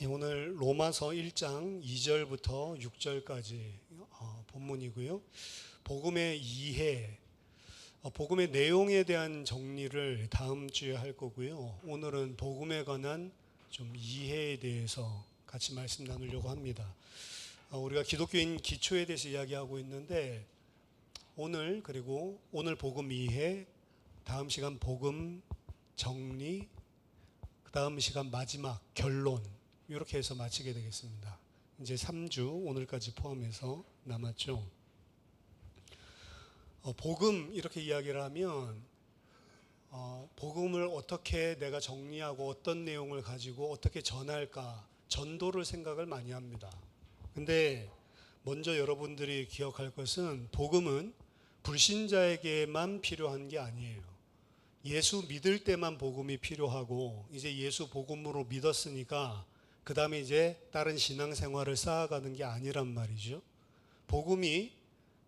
오늘 로마서 1장 2절부터 6절까지 본문이고요. 복음의 이해, 복음의 내용에 대한 정리를 다음 주에 할 거고요. 오늘은 복음에 관한 좀 이해에 대해서 같이 말씀 나누려고 합니다. 우리가 기독교인 기초에 대해서 이야기하고 있는데 그리고 오늘 복음 이해, 다음 시간 복음 정리, 그 다음 시간 마지막 결론, 이렇게 해서 마치게 되겠습니다. 이제 3주 오늘까지 포함해서 남았죠. 복음 이렇게 이야기를 하면 복음을 어떻게 내가 정리하고 어떤 내용을 가지고 어떻게 전할까, 전도를 생각을 많이 합니다. 근데 먼저 여러분들이 기억할 것은 복음은 불신자에게만 필요한 게 아니에요. 예수 믿을 때만 복음이 필요하고, 이제 예수 복음으로 믿었으니까 그 다음에 이제 다른 신앙생활을 쌓아가는 게 아니란 말이죠. 복음이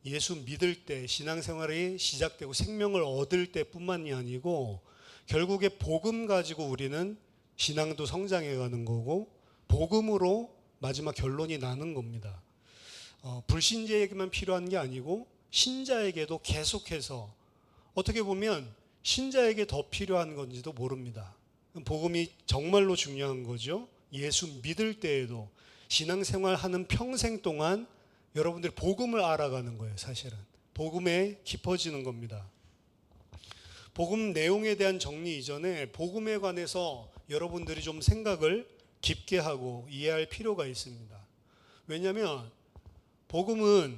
예수 믿을 때 신앙생활이 시작되고 생명을 얻을 때뿐만이 아니고, 결국에 복음 가지고 우리는 신앙도 성장해가는 거고, 복음으로 마지막 결론이 나는 겁니다. 불신자에게만 필요한 게 아니고 신자에게도 계속해서, 어떻게 보면 신자에게 더 필요한 건지도 모릅니다. 복음이 정말로 중요한 거죠. 예수 믿을 때에도, 신앙생활 하는 평생 동안 여러분들이 복음을 알아가는 거예요. 사실은 복음에 깊어지는 겁니다. 복음 내용에 대한 정리 이전에 복음에 관해서 여러분들이 좀 생각을 깊게 하고 이해할 필요가 있습니다. 왜냐하면 복음은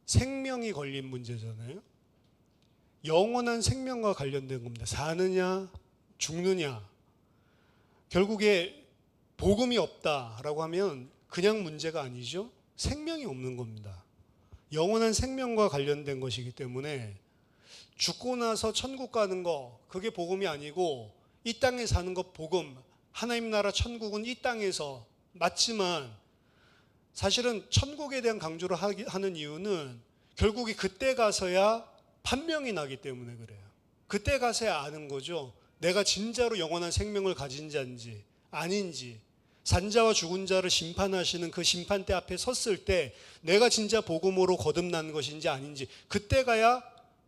생명이 걸린 문제잖아요. 영원한 생명과 관련된 겁니다. 사느냐 죽느냐. 결국에 복음이 없다라고 하면 그냥 문제가 아니죠. 생명이 없는 겁니다. 영원한 생명과 관련된 것이기 때문에 죽고 나서 천국 가는 거, 그게 복음이 아니고 이 땅에 사는 것 복음, 하나님 나라 천국은 이 땅에서 맞지만, 사실은 천국에 대한 강조를 하는 이유는 결국에 그때 가서야 판명이 나기 때문에 그래요. 그때 가서야 아는 거죠. 내가 진짜로 영원한 생명을 가진 자인지 아닌지, 산자와 죽은 자를 심판하시는 그 심판대 앞에 섰을 때 내가 진짜 복음으로 거듭난 것인지 아닌지, 그때 가야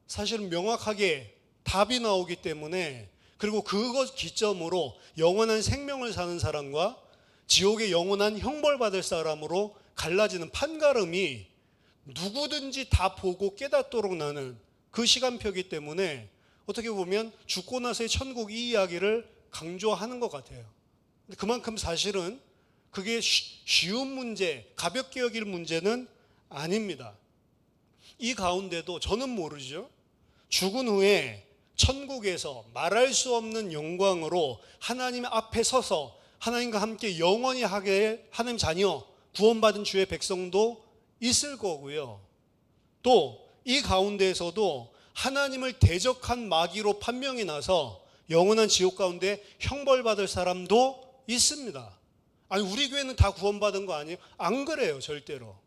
사실은 명확하게 답이 나오기 때문에, 그리고 그것 기점으로 영원한 생명을 사는 사람과 지옥의 영원한 형벌받을 사람으로 갈라지는 판가름이 누구든지 다 보고 깨닫도록 나는 그 시간표이기 때문에, 어떻게 보면 죽고 나서의 천국 이 이야기를 강조하는 것 같아요. 그만큼 사실은 그게 쉬운 문제, 가볍게 여길 문제는 아닙니다. 이 가운데도 저는 모르죠. 죽은 후에 천국에서 말할 수 없는 영광으로 하나님 앞에 서서 하나님과 함께 영원히 하게 하나님 자녀, 구원받은 주의 백성도 있을 거고요. 또 이 가운데에서도 하나님을 대적한 마귀로 판명이 나서 영원한 지옥 가운데 형벌받을 사람도 있습니다. 아니, 우리 교회는 다 구원받은 거 아니에요? 안 그래요, 절대로.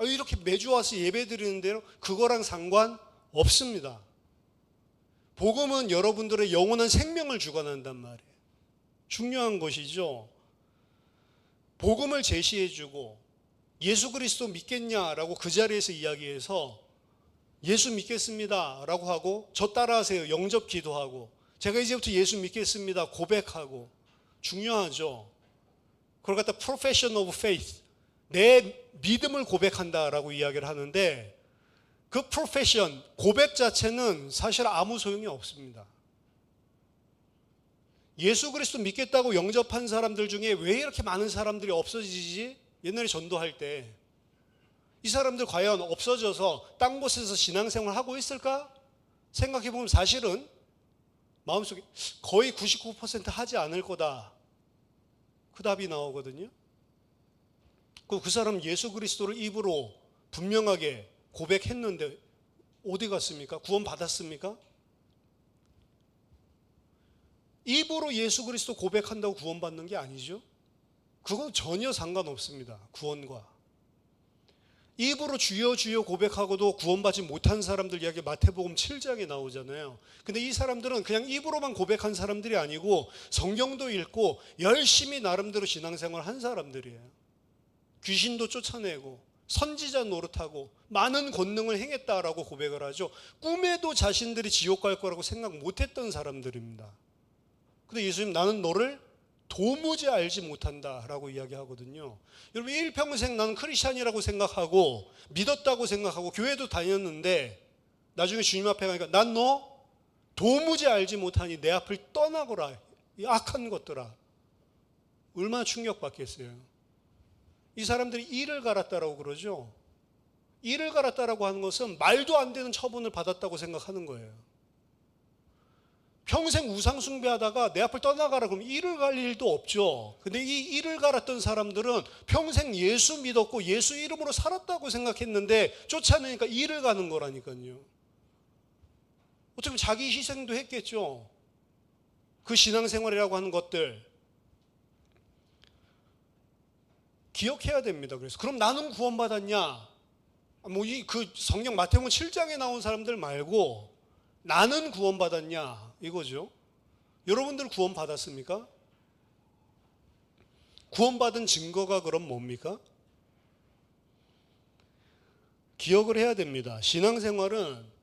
이렇게 매주 와서 예배 드리는 대로 그거랑 상관없습니다. 복음은 여러분들의 영원한 생명을 주관한단 말이에요. 중요한 것이죠. 복음을 제시해주고 예수 그리스도 믿겠냐라고 그 자리에서 이야기해서 예수 믿겠습니다 라고 하고, 저 따라하세요 영접 기도하고, 제가 이제부터 예수 믿겠습니다 고백하고, 중요하죠. 그걸 갖다 profession of faith, 내 믿음을 고백한다라고 이야기를 하는데, 그 profession, 고백 자체는 사실 아무 소용이 없습니다. 예수 그리스도 믿겠다고 영접한 사람들 중에 왜 이렇게 많은 사람들이 없어지지? 옛날에 전도할 때 이 사람들 과연 없어져서 딴 곳에서 신앙생활 하고 있을까? 생각해보면 사실은 마음속에 거의 99% 하지 않을 거다, 그 답이 나오거든요. 그 사람 예수 그리스도를 입으로 분명하게 고백했는데 어디 갔습니까? 구원 받았습니까? 입으로 예수 그리스도 고백한다고 구원받는 게 아니죠. 그건 전혀 상관없습니다, 구원과. 입으로 주여 주여 고백하고도 구원받지 못한 사람들 이야기 마태복음 7장에 나오잖아요. 근데 이 사람들은 그냥 입으로만 고백한 사람들이 아니고 성경도 읽고 열심히 나름대로 신앙생활 한 사람들이에요. 귀신도 쫓아내고 선지자 노릇하고 많은 권능을 행했다라고 고백을 하죠. 꿈에도 자신들이 지옥 갈 거라고 생각 못했던 사람들입니다. 근데 예수님, 나는 너를 도무지 알지 못한다라고 이야기하거든요. 여러분, 일평생 나는 크리스찬이라고 생각하고 믿었다고 생각하고 교회도 다녔는데 나중에 주님 앞에 가니까 난 너 도무지 알지 못하니 내 앞을 떠나거라, 이 악한 것들아. 얼마나 충격받겠어요. 이 사람들이 이를 갈았다라고 그러죠. 이를 갈았다라고 하는 것은 말도 안 되는 처분을 받았다고 생각하는 거예요. 평생 우상 숭배하다가 내 앞을 떠나가라 그러면 이를 갈 일도 없죠. 근데 이 이를 갈았던 사람들은 평생 예수 믿었고 예수 이름으로 살았다고 생각했는데 쫓아내니까 이를 가는 거라니까요. 어떻게 보면 자기 희생도 했겠죠. 그 신앙생활이라고 하는 것들 기억해야 됩니다. 그래서 그럼 나는 구원받았냐? 그 성경 마태복음 7장에 나온 사람들 말고 나는 구원받았냐 이거죠. 여러분들 구원받았습니까? 구원받은 증거가 그럼 뭡니까? 기억을 해야 됩니다. 신앙생활은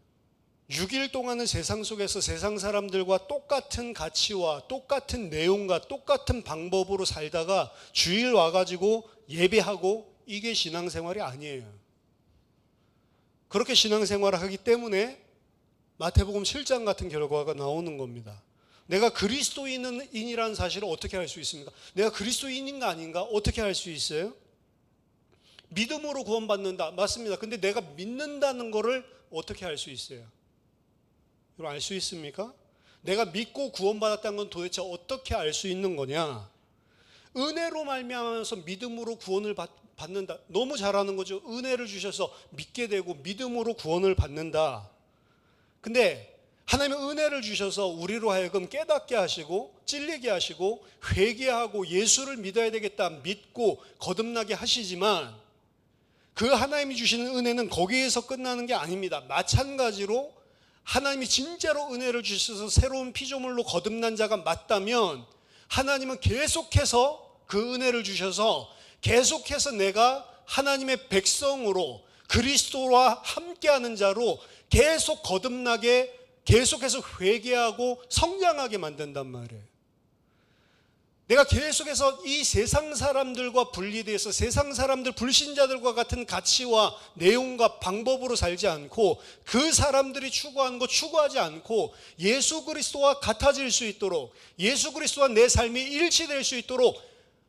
6일 동안은 세상 속에서 세상 사람들과 똑같은 가치와 똑같은 내용과 똑같은 방법으로 살다가 주일 와가지고 예배하고, 이게 신앙생활이 아니에요. 그렇게 신앙생활을 하기 때문에 마태복음 7장 같은 결과가 나오는 겁니다. 내가 그리스도인이라는 사실을 어떻게 알 수 있습니까? 내가 그리스도인인가 아닌가 어떻게 알 수 있어요? 믿음으로 구원받는다, 맞습니다. 근데 내가 믿는다는 거를 어떻게 알 수 있어요? 여러분, 알 수 있습니까? 내가 믿고 구원받았다는 건 도대체 어떻게 알 수 있는 거냐? 은혜로 말미암아서 믿음으로 구원을 받는다. 너무 잘하는 거죠. 은혜를 주셔서 믿게 되고 믿음으로 구원을 받는다. 근데 하나님의 은혜를 주셔서 우리로 하여금 깨닫게 하시고 찔리게 하시고 회개하고 예수를 믿어야 되겠다 믿고 거듭나게 하시지만, 그 하나님이 주시는 은혜는 거기에서 끝나는 게 아닙니다. 마찬가지로 하나님이 진짜로 은혜를 주셔서 새로운 피조물로 거듭난 자가 맞다면 하나님은 계속해서 그 은혜를 주셔서 계속해서 내가 하나님의 백성으로 그리스도와 함께하는 자로 계속 거듭나게, 계속해서 회개하고 성장하게 만든단 말이에요. 내가 계속해서 이 세상 사람들과 분리돼서 세상 사람들, 불신자들과 같은 가치와 내용과 방법으로 살지 않고 그 사람들이 추구하는 거 추구하지 않고 예수 그리스도와 같아질 수 있도록, 예수 그리스도와 내 삶이 일치될 수 있도록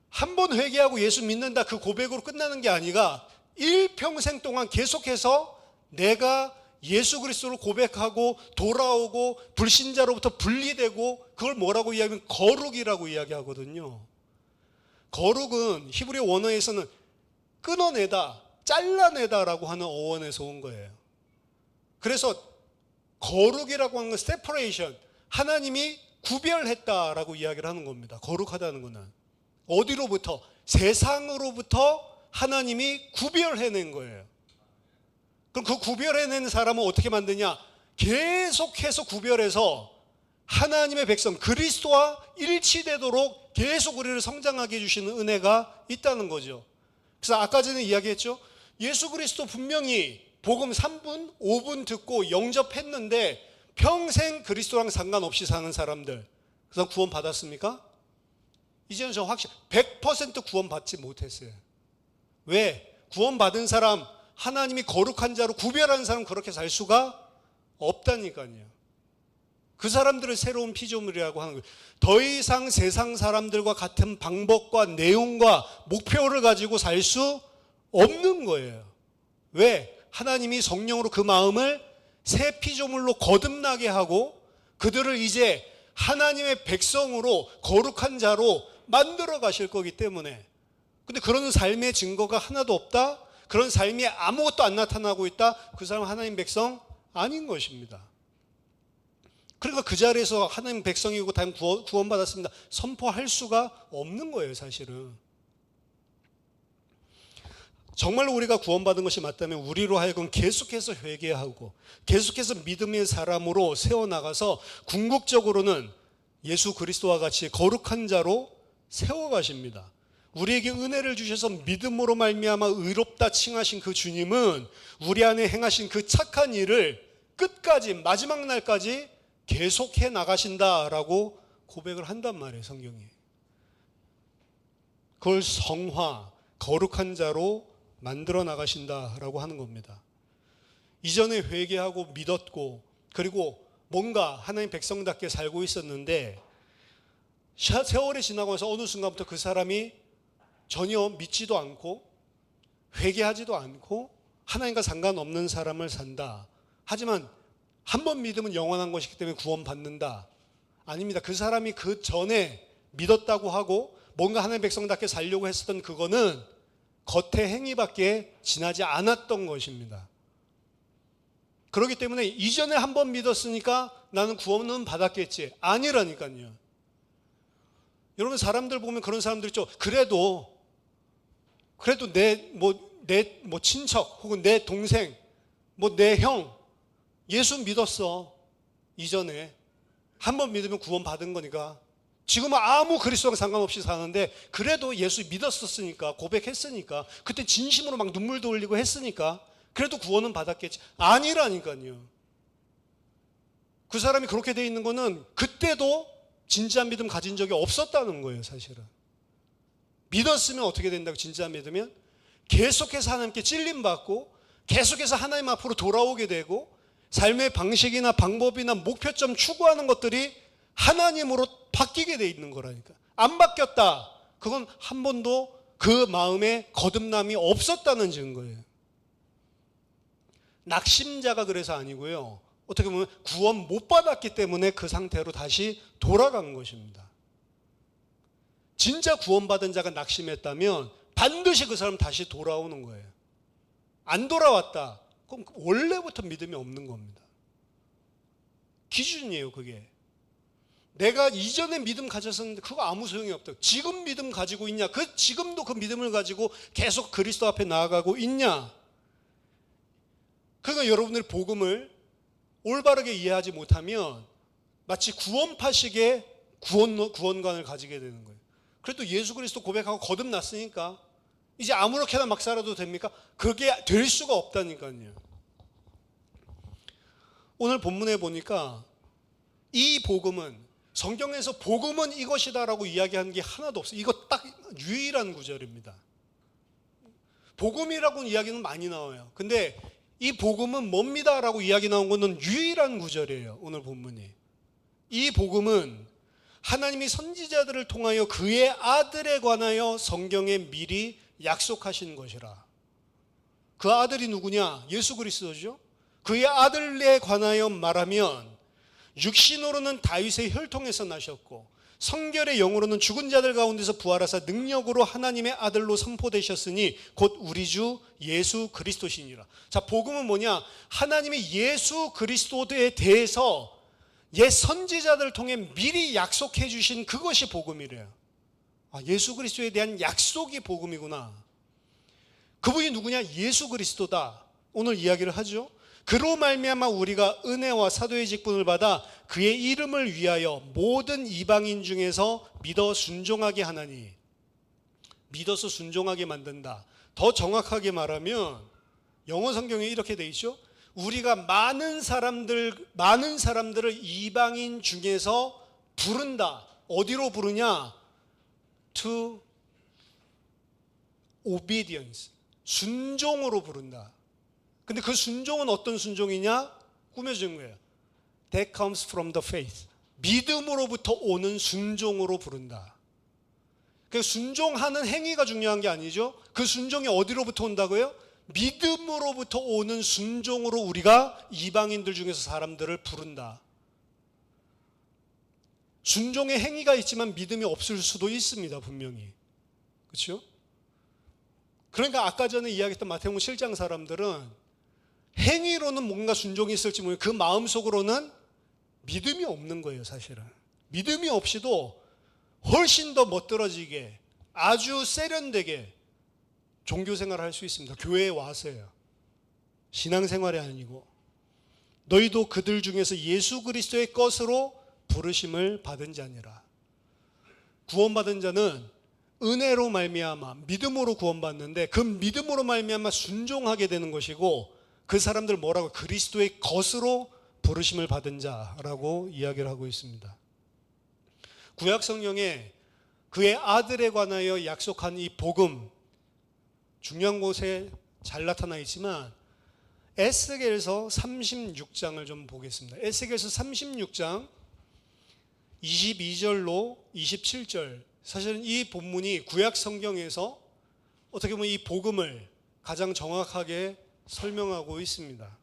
한 번 회개하고 예수 믿는다, 그 고백으로 끝나는 게 아니라 일평생 동안 계속해서 내가 예수 그리스도를 고백하고 돌아오고 불신자로부터 분리되고, 그걸 뭐라고 이야기하면 거룩이라고 이야기하거든요. 거룩은 히브리 원어에서는 끊어내다, 잘라내다라고 하는 어원에서 온 거예요. 그래서 거룩이라고 하는 건 separation, 하나님이 구별했다라고 이야기를 하는 겁니다. 거룩하다는 것은 어디로부터? 세상으로부터 하나님이 구별해낸 거예요. 그럼 그 구별해낸 사람은 어떻게 만드냐? 계속해서 구별해서 하나님의 백성 그리스도와 일치되도록 계속 우리를 성장하게 해주시는 은혜가 있다는 거죠. 그래서 아까 전에 이야기했죠. 예수 그리스도 분명히 복음 3분, 5분 듣고 영접했는데 평생 그리스도랑 상관없이 사는 사람들, 그래서 구원 받았습니까? 이제는 저 확실히 100% 구원 받지 못했어요. 왜? 구원 받은 사람, 하나님이 거룩한 자로 구별하는 사람 그렇게 살 수가 없다니까요. 그 사람들을 새로운 피조물이라고 하는 거예요. 더 이상 세상 사람들과 같은 방법과 내용과 목표를 가지고 살 수 없는 거예요. 왜? 하나님이 성령으로 그 마음을 새 피조물로 거듭나게 하고 그들을 이제 하나님의 백성으로 거룩한 자로 만들어 가실 거기 때문에. 근데 그런 삶의 증거가 하나도 없다? 그런 삶이 아무것도 안 나타나고 있다? 그 사람은 하나님 백성 아닌 것입니다. 그러니까 그 자리에서 하나님 백성이고 다 구원받았습니다 선포할 수가 없는 거예요, 사실은. 정말로 우리가 구원받은 것이 맞다면 우리로 하여금 계속해서 회개하고 계속해서 믿음의 사람으로 세워나가서 궁극적으로는 예수 그리스도와 같이 거룩한 자로 세워가십니다. 우리에게 은혜를 주셔서 믿음으로 말미암아 의롭다 칭하신 그 주님은 우리 안에 행하신 그 착한 일을 끝까지 마지막 날까지 계속해 나가신다라고 고백을 한단 말이에요, 성경이. 그걸 성화, 거룩한 자로 만들어 나가신다라고 하는 겁니다. 이전에 회개하고 믿었고 그리고 뭔가 하나님 백성답게 살고 있었는데 세월이 지나고 나서 어느 순간부터 그 사람이 전혀 믿지도 않고 회개하지도 않고 하나님과 상관없는 사람을 산다. 하지만 한 번 믿으면 영원한 것이기 때문에 구원받는다. 아닙니다. 그 사람이 그 전에 믿었다고 하고 뭔가 하나님 백성답게 살려고 했었던 그거는 겉의 행위밖에 지나지 않았던 것입니다. 그렇기 때문에 이전에 한 번 믿었으니까 나는 구원은 받았겠지. 아니라니까요. 여러분 사람들 보면 그런 사람들 있죠. 그래도 내 친척 혹은 내 동생, 내 형 예수 믿었어. 이전에 한 번 믿으면 구원 받은 거니까. 지금은 아무 그리스도와 상관없이 사는데 그래도 예수 믿었었으니까 고백했으니까 그때 진심으로 막 눈물도 흘리고 했으니까 그래도 구원은 받았겠지. 아니라니까요. 그 사람이 그렇게 돼 있는 거는 그때도 진지한 믿음 가진 적이 없었다는 거예요, 사실은. 믿었으면 어떻게 된다고 진지한 믿으면? 계속해서 하나님께 찔림받고 계속해서 하나님 앞으로 돌아오게 되고 삶의 방식이나 방법이나 목표점 추구하는 것들이 하나님으로 바뀌게 돼 있는 거라니까. 안 바뀌었다. 그건 한 번도 그 마음에 거듭남이 없었다는 증거예요. 낙심자가 그래서 아니고요. 어떻게 보면 구원 못 받았기 때문에 그 상태로 다시 돌아간 것입니다. 진짜 구원받은 자가 낙심했다면 반드시 그 사람 다시 돌아오는 거예요. 안 돌아왔다. 그럼 원래부터 믿음이 없는 겁니다. 기준이에요, 그게. 내가 이전에 믿음 가졌었는데 그거 아무 소용이 없다. 지금 믿음 가지고 있냐? 지금도 그 믿음을 가지고 계속 그리스도 앞에 나아가고 있냐? 그러니까 여러분들이 복음을 올바르게 이해하지 못하면 마치 구원파식의 구원관을 가지게 되는 거예요. 그래도 예수 그리스도 고백하고 거듭났으니까 이제 아무렇게나 막 살아도 됩니까? 그게 될 수가 없다니까요. 오늘 본문에 보니까 이 복음은 성경에서 복음은 이것이다라고 이야기하는 게 하나도 없어요. 이거 딱 유일한 구절입니다. 복음이라고는 이야기는 많이 나와요. 근데 이 복음은 뭡니다라고 이야기 나온 것은 유일한 구절이에요. 오늘 본문이. 이 복음은 하나님이 선지자들을 통하여 그의 아들에 관하여 성경에 미리 약속하신 것이라. 그 아들이 누구냐? 예수 그리스도죠. 그의 아들에 관하여 말하면 육신으로는 다윗의 혈통에서 나셨고 성결의 영으로는 죽은 자들 가운데서 부활하사 능력으로 하나님의 아들로 선포되셨으니 곧 우리 주 예수 그리스도시니라. 자, 복음은 뭐냐? 하나님이 예수 그리스도에 대해서 옛 선지자들을 통해 미리 약속해 주신 그것이 복음이래요. 아, 예수 그리스도에 대한 약속이 복음이구나. 그분이 누구냐? 예수 그리스도다. 오늘 이야기를 하죠. 그로 말미암아 우리가 은혜와 사도의 직분을 받아 그의 이름을 위하여 모든 이방인 중에서 믿어 순종하게 하나니. 믿어서 순종하게 만든다. 더 정확하게 말하면 영어 성경에 이렇게 돼 있죠. 우리가 많은 사람들을 이방인 중에서 부른다. 어디로 부르냐? To obedience. 순종으로 부른다. 근데 그 순종은 어떤 순종이냐? 꾸며진 거예요. That comes from the faith. 믿음으로부터 오는 순종으로 부른다. 그러니까 순종하는 행위가 중요한 게 아니죠. 그 순종이 어디로부터 온다고요? 믿음으로부터 오는 순종으로 우리가 이방인들 중에서 사람들을 부른다. 순종의 행위가 있지만 믿음이 없을 수도 있습니다. 분명히. 그렇죠? 그러니까 아까 전에 이야기했던 마태복음 7장 사람들은 행위로는 뭔가 순종이 있을지 모르겠는데 그 마음속으로는 믿음이 없는 거예요, 사실은. 믿음이 없이도 훨씬 더 멋들어지게 아주 세련되게 종교 생활을 할 수 있습니다. 교회에 와서요. 신앙생활이 아니고 너희도 그들 중에서 예수 그리스도의 것으로 부르심을 받은 자니라. 구원받은 자는 은혜로 말미암아 믿음으로 구원받는데 그 믿음으로 말미암아 순종하게 되는 것이고 그 사람들 뭐라고? 그리스도의 것으로 부르심을 받은 자라고 이야기를 하고 있습니다. 구약 성경에 그의 아들에 관하여 약속한 이 복음 중요한 곳에 잘 나타나 있지만 에스겔서 36장을 좀 보겠습니다. 에스겔서 36장 22절로 27절, 사실은 이 본문이 구약 성경에서 어떻게 보면 이 복음을 가장 정확하게 설명하고 있습니다.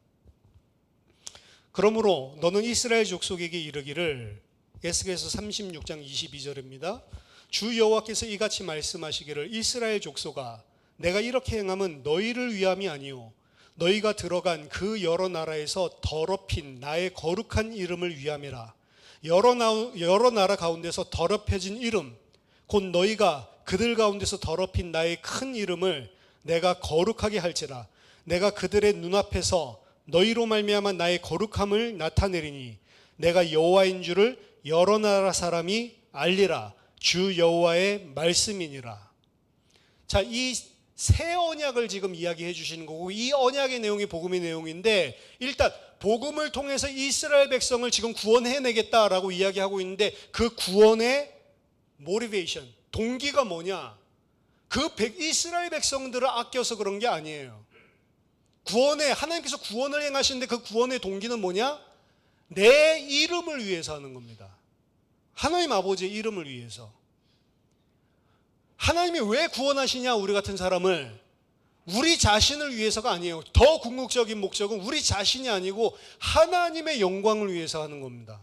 그러므로 너는 이스라엘 족속에게 이르기를, 에스겔서 36장 22절입니다. 주 여호와께서 이같이 말씀하시기를 이스라엘 족속아 내가 이렇게 행함은 너희를 위함이 아니요 너희가 들어간 그 여러 나라에서 더럽힌 나의 거룩한 이름을 위함이라. 여러 나라 가운데서 더럽혀진 이름 곧 너희가 그들 가운데서 더럽힌 나의 큰 이름을 내가 거룩하게 할지라. 내가 그들의 눈앞에서 너희로 말미암아 나의 거룩함을 나타내리니 내가 여호와인 줄을 여러 나라 사람이 알리라. 주 여호와의 말씀이니라. 자, 이 새 언약을 지금 이야기해 주시는 거고 이 언약의 내용이 복음의 내용인데 일단 복음을 통해서 이스라엘 백성을 지금 구원해내겠다라고 이야기하고 있는데 그 구원의 모티베이션, 동기가 뭐냐? 이스라엘 백성들을 아껴서 그런 게 아니에요. 하나님께서 구원을 행하시는데 그 구원의 동기는 뭐냐? 내 이름을 위해서 하는 겁니다. 하나님 아버지의 이름을 위해서. 하나님이 왜 구원하시냐? 우리 같은 사람을 우리 자신을 위해서가 아니에요. 더 궁극적인 목적은 우리 자신이 아니고 하나님의 영광을 위해서 하는 겁니다.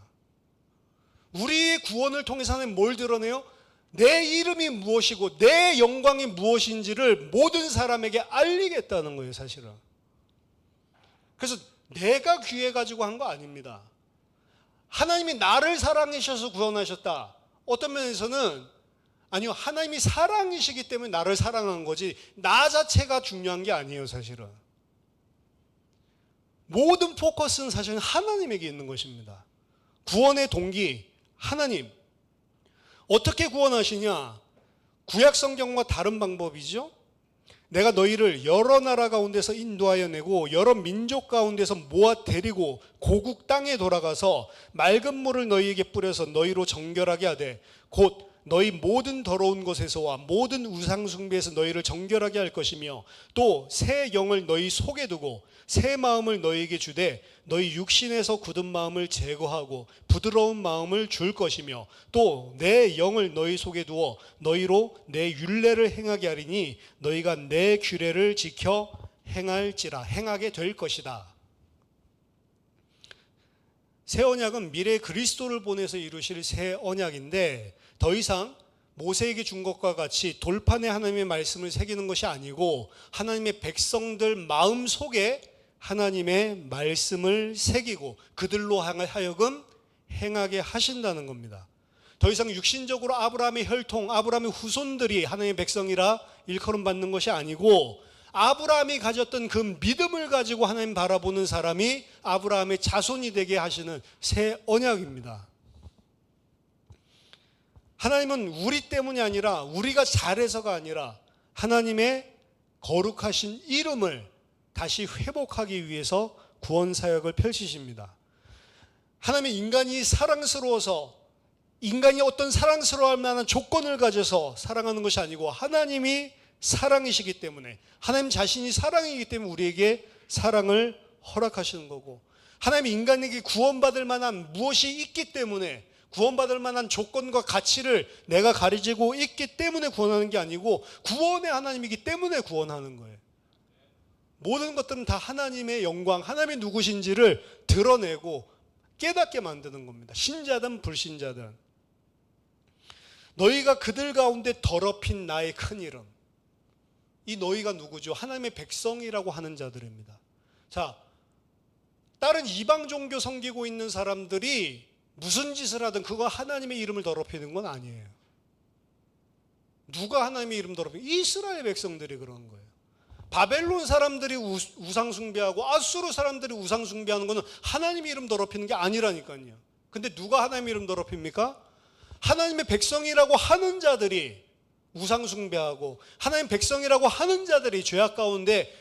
우리의 구원을 통해서 하나님 뭘 드러내요? 내 이름이 무엇이고 내 영광이 무엇인지를 모든 사람에게 알리겠다는 거예요, 사실은. 그래서 내가 귀해가지고 한 거 아닙니다. 하나님이 나를 사랑하셔서 구원하셨다. 어떤 면에서는 아니요, 하나님이 사랑이시기 때문에 나를 사랑한 거지 나 자체가 중요한 게 아니에요, 사실은. 모든 포커스는 사실은 하나님에게 있는 것입니다. 구원의 동기, 하나님. 어떻게 구원하시냐? 구약 성경과 다른 방법이죠. 내가 너희를 여러 나라 가운데서 인도하여 내고 여러 민족 가운데서 모아 데리고 고국 땅에 돌아가서 맑은 물을 너희에게 뿌려서 너희로 정결하게 하되 곧 너희 모든 더러운 것에서와 모든 우상 숭배에서 너희를 정결하게 할 것이며 또 새 영을 너희 속에 두고 새 마음을 너희에게 주되 너희 육신에서 굳은 마음을 제거하고 부드러운 마음을 줄 것이며 또 내 영을 너희 속에 두어 너희로 내 율례를 행하게 하리니 너희가 내 규례를 지켜 행하게 될 것이다. 새 언약은 미래 그리스도를 보내서 이루실 새 언약인데 더 이상 모세에게 준 것과 같이 돌판에 하나님의 말씀을 새기는 것이 아니고 하나님의 백성들 마음 속에 하나님의 말씀을 새기고 그들로 하여금 행하게 하신다는 겁니다. 더 이상 육신적으로 아브라함의 혈통, 아브라함의 후손들이 하나님의 백성이라 일컬음 받는 것이 아니고 아브라함이 가졌던 그 믿음을 가지고 하나님 바라보는 사람이 아브라함의 자손이 되게 하시는 새 언약입니다. 하나님은 우리 때문이 아니라 우리가 잘해서가 아니라 하나님의 거룩하신 이름을 다시 회복하기 위해서 구원 사역을 펼치십니다. 하나님의 인간이 사랑스러워서 인간이 어떤 사랑스러워할 만한 조건을 가져서 사랑하는 것이 아니고 하나님이 사랑이시기 때문에 하나님 자신이 사랑이기 때문에 우리에게 사랑을 허락하시는 거고 하나님이 인간에게 구원받을 만한 무엇이 있기 때문에 구원받을 만한 조건과 가치를 내가 가지고 있기 때문에 구원하는 게 아니고 구원의 하나님이기 때문에 구원하는 거예요. 모든 것들은 다 하나님의 영광, 하나님이 누구신지를 드러내고 깨닫게 만드는 겁니다. 신자든 불신자든. 너희가 그들 가운데 더럽힌 나의 큰 이름. 이 너희가 누구죠? 하나님의 백성이라고 하는 자들입니다. 자, 다른 이방 종교 섬기고 있는 사람들이 무슨 짓을 하든 그거 하나님의 이름을 더럽히는 건 아니에요. 누가 하나님의 이름 더럽히는? 이스라엘 백성들이 그런 거예요. 바벨론 사람들이 우상 숭배하고 아수르 사람들이 우상 숭배하는 거는 하나님 이름 더럽히는 게 아니라니까요. 근데 누가 하나님 이름 더럽힙니까? 하나님의 백성이라고 하는 자들이 우상 숭배하고 하나님 백성이라고 하는 자들이 죄악 가운데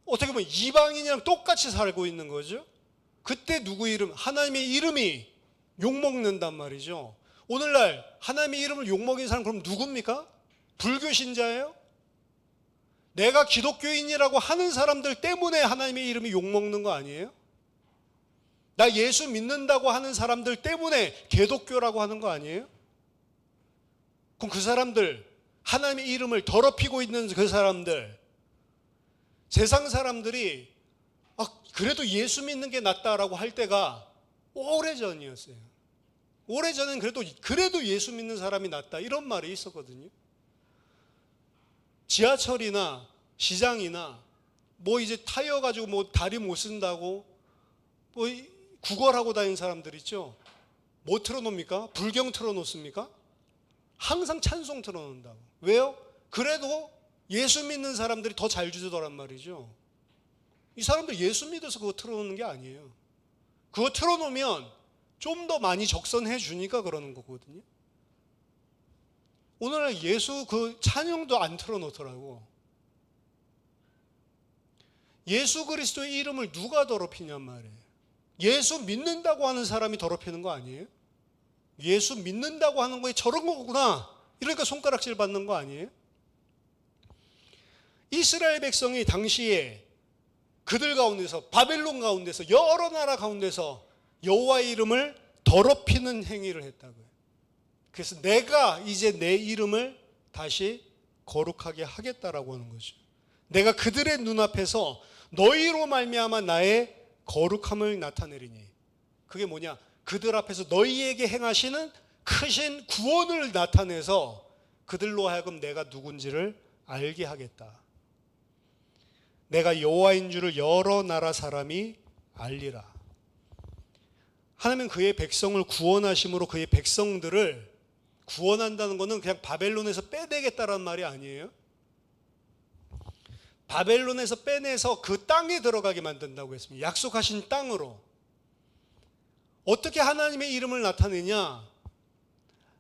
어떻게 보면 이방인이랑 똑같이 살고 있는 거죠. 그때 누구 이름? 하나님의 이름이 욕먹는단 말이죠. 오늘날 하나님의 이름을 욕먹인 사람 그럼 누굽니까? 불교 신자예요? 내가 기독교인이라고 하는 사람들 때문에 하나님의 이름이 욕먹는 거 아니에요? 나 예수 믿는다고 하는 사람들 때문에 기독교라고 하는 거 아니에요? 그럼 그 사람들, 하나님의 이름을 더럽히고 있는 그 사람들, 세상 사람들이 그래도 예수 믿는 게 낫다라고 할 때가 오래전이었어요. 오래전엔 그래도 예수 믿는 사람이 낫다 이런 말이 있었거든요. 지하철이나 시장이나 이제 타이어 가지고 다리 못 쓴다고 구걸하고 다니는 사람들 있죠. 뭐 틀어놓습니까? 불경 틀어놓습니까? 항상 찬송 틀어놓는다고. 왜요? 그래도 예수 믿는 사람들이 더 잘 주더란 말이죠. 이 사람들 예수 믿어서 그거 틀어놓는 게 아니에요. 그거 틀어놓으면 좀 더 많이 적선해 주니까 그러는 거거든요. 오늘날 예수 그 찬양도 안 틀어놓더라고. 예수 그리스도의 이름을 누가 더럽히냔 말이에요. 예수 믿는다고 하는 사람이 더럽히는 거 아니에요? 예수 믿는다고 하는 거에 저런 거구나. 이러니까 손가락질 받는 거 아니에요? 이스라엘 백성이 당시에 그들 가운데서 바벨론 가운데서 여러 나라 가운데서 여호와의 이름을 더럽히는 행위를 했다고요. 그래서 내가 이제 내 이름을 다시 거룩하게 하겠다라고 하는 거죠. 내가 그들의 눈앞에서 너희로 말미암아 나의 거룩함을 나타내리니. 그게 뭐냐? 그들 앞에서 너희에게 행하시는 크신 구원을 나타내서 그들로 하여금 내가 누군지를 알게 하겠다. 내가 여호와인 줄을 여러 나라 사람이 알리라. 하나님은 그의 백성을 구원하심으로 그의 백성들을 구원한다는 것은 그냥 바벨론에서 빼내겠다라는 말이 아니에요. 바벨론에서 빼내서 그 땅에 들어가게 만든다고 했습니다. 약속하신 땅으로. 어떻게 하나님의 이름을 나타내냐?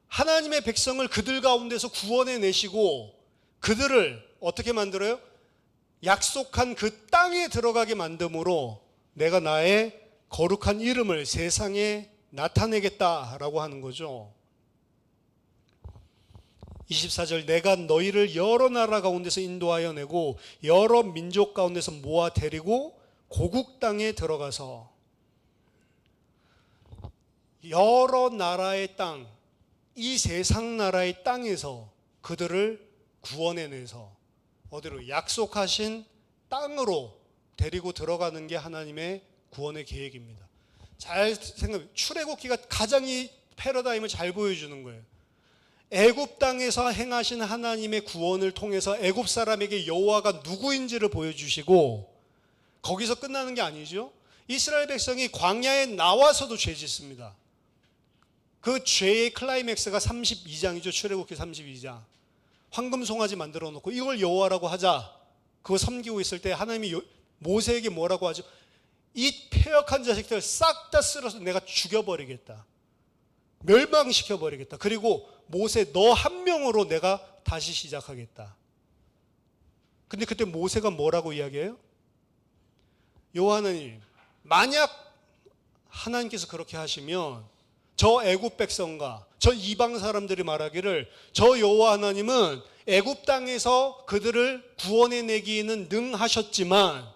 하나님의 백성을 그들 가운데서 구원해 내시고 그들을 어떻게 만들어요? 약속한 그 땅에 들어가게 만듦으로 내가 나의 거룩한 이름을 세상에 나타내겠다라고 하는 거죠. 24절 내가 너희를 여러 나라 가운데서 인도하여 내고 여러 민족 가운데서 모아 데리고 고국 땅에 들어가서 여러 나라의 땅, 이 세상 나라의 땅에서 그들을 구원해내서 어디로? 약속하신 땅으로 데리고 들어가는 게 하나님의 구원의 계획입니다. 잘 생각해. 출애굽기가 가장 이 패러다임을 잘 보여주는 거예요. 애굽 땅에서 행하신 하나님의 구원을 통해서 애굽 사람에게 여호와가 누구인지를 보여주시고 거기서 끝나는 게 아니죠. 이스라엘 백성이 광야에 나와서도 죄 짓습니다. 그 죄의 클라이맥스가 32장이죠. 출애굽기 32장. 황금 송아지 만들어 놓고 이걸 여호와라고 하자. 그거 섬기고 있을 때 하나님이 모세에게 뭐라고 하죠? 이 패역한 자식들 싹 다 쓸어서 내가 죽여버리겠다. 멸망시켜버리겠다. 그리고 모세 너 한 명으로 내가 다시 시작하겠다. 근데 그때 모세가 뭐라고 이야기해요? 여호와 하나님, 만약 하나님께서 그렇게 하시면 저 애굽 백성과 저 이방 사람들이 말하기를 저 여호와 하나님은 애굽 땅에서 그들을 구원해내기는 능하셨지만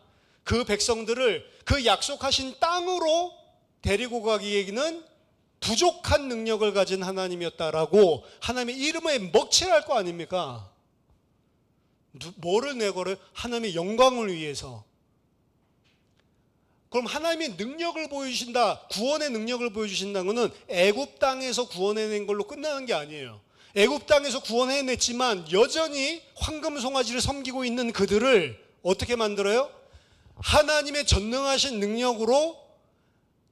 그 백성들을 그 약속하신 땅으로 데리고 가기에는 부족한 능력을 가진 하나님이었다라고 하나님의 이름에 먹칠할 거 아닙니까? 뭐를 내걸어요? 하나님의 영광을 위해서. 그럼 하나님의 능력을 보여주신다, 구원의 능력을 보여주신다는 것은 애굽 땅에서 구원해낸 걸로 끝나는 게 아니에요. 애굽 땅에서 구원해냈지만 여전히 황금 송아지를 섬기고 있는 그들을 어떻게 만들어요? 하나님의 전능하신 능력으로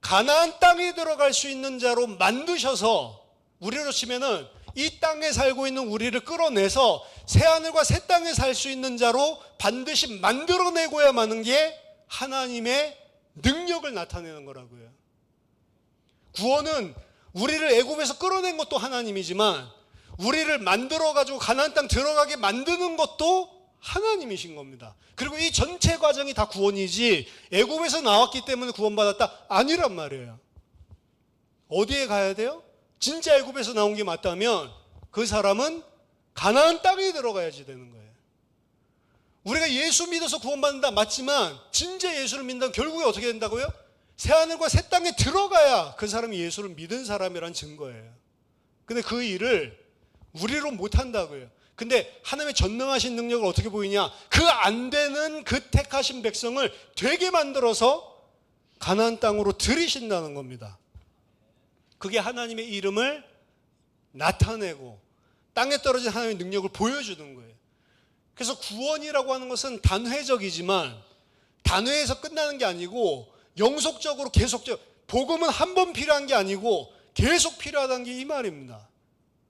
가나안 땅에 들어갈 수 있는 자로 만드셔서 우리로 치면은 이 땅에 살고 있는 우리를 끌어내서 새하늘과 새 땅에 살 수 있는 자로 반드시 만들어내고야 마는 게 하나님의 능력을 나타내는 거라고요. 구원은 우리를 애굽에서 끌어낸 것도 하나님이지만 우리를 만들어가지고 가나안 땅 들어가게 만드는 것도 하나님이신 겁니다. 그리고 이 전체 과정이 다 구원이지 애굽에서 나왔기 때문에 구원받았다 아니란 말이에요. 어디에 가야 돼요? 진짜 애굽에서 나온 게 맞다면 그 사람은 가나안 땅에 들어가야지 되는 거예요. 우리가 예수 믿어서 구원받는다 맞지만 진짜 예수를 믿는다면 결국에 어떻게 된다고요? 새하늘과 새 땅에 들어가야 그 사람이 예수를 믿은 사람이란 증거예요. 근데 그 일을 우리로 못한다고요. 근데 하나님의 전능하신 능력을 어떻게 보이냐? 그 안 되는 그 택하신 백성을 되게 만들어서 가나안 땅으로 들이신다는 겁니다. 그게 하나님의 이름을 나타내고 땅에 떨어진 하나님의 능력을 보여주는 거예요. 그래서 구원이라고 하는 것은 단회적이지만 단회에서 끝나는 게 아니고 영속적으로 계속적, 복음은 한 번 필요한 게 아니고 계속 필요하다는 게 이 말입니다.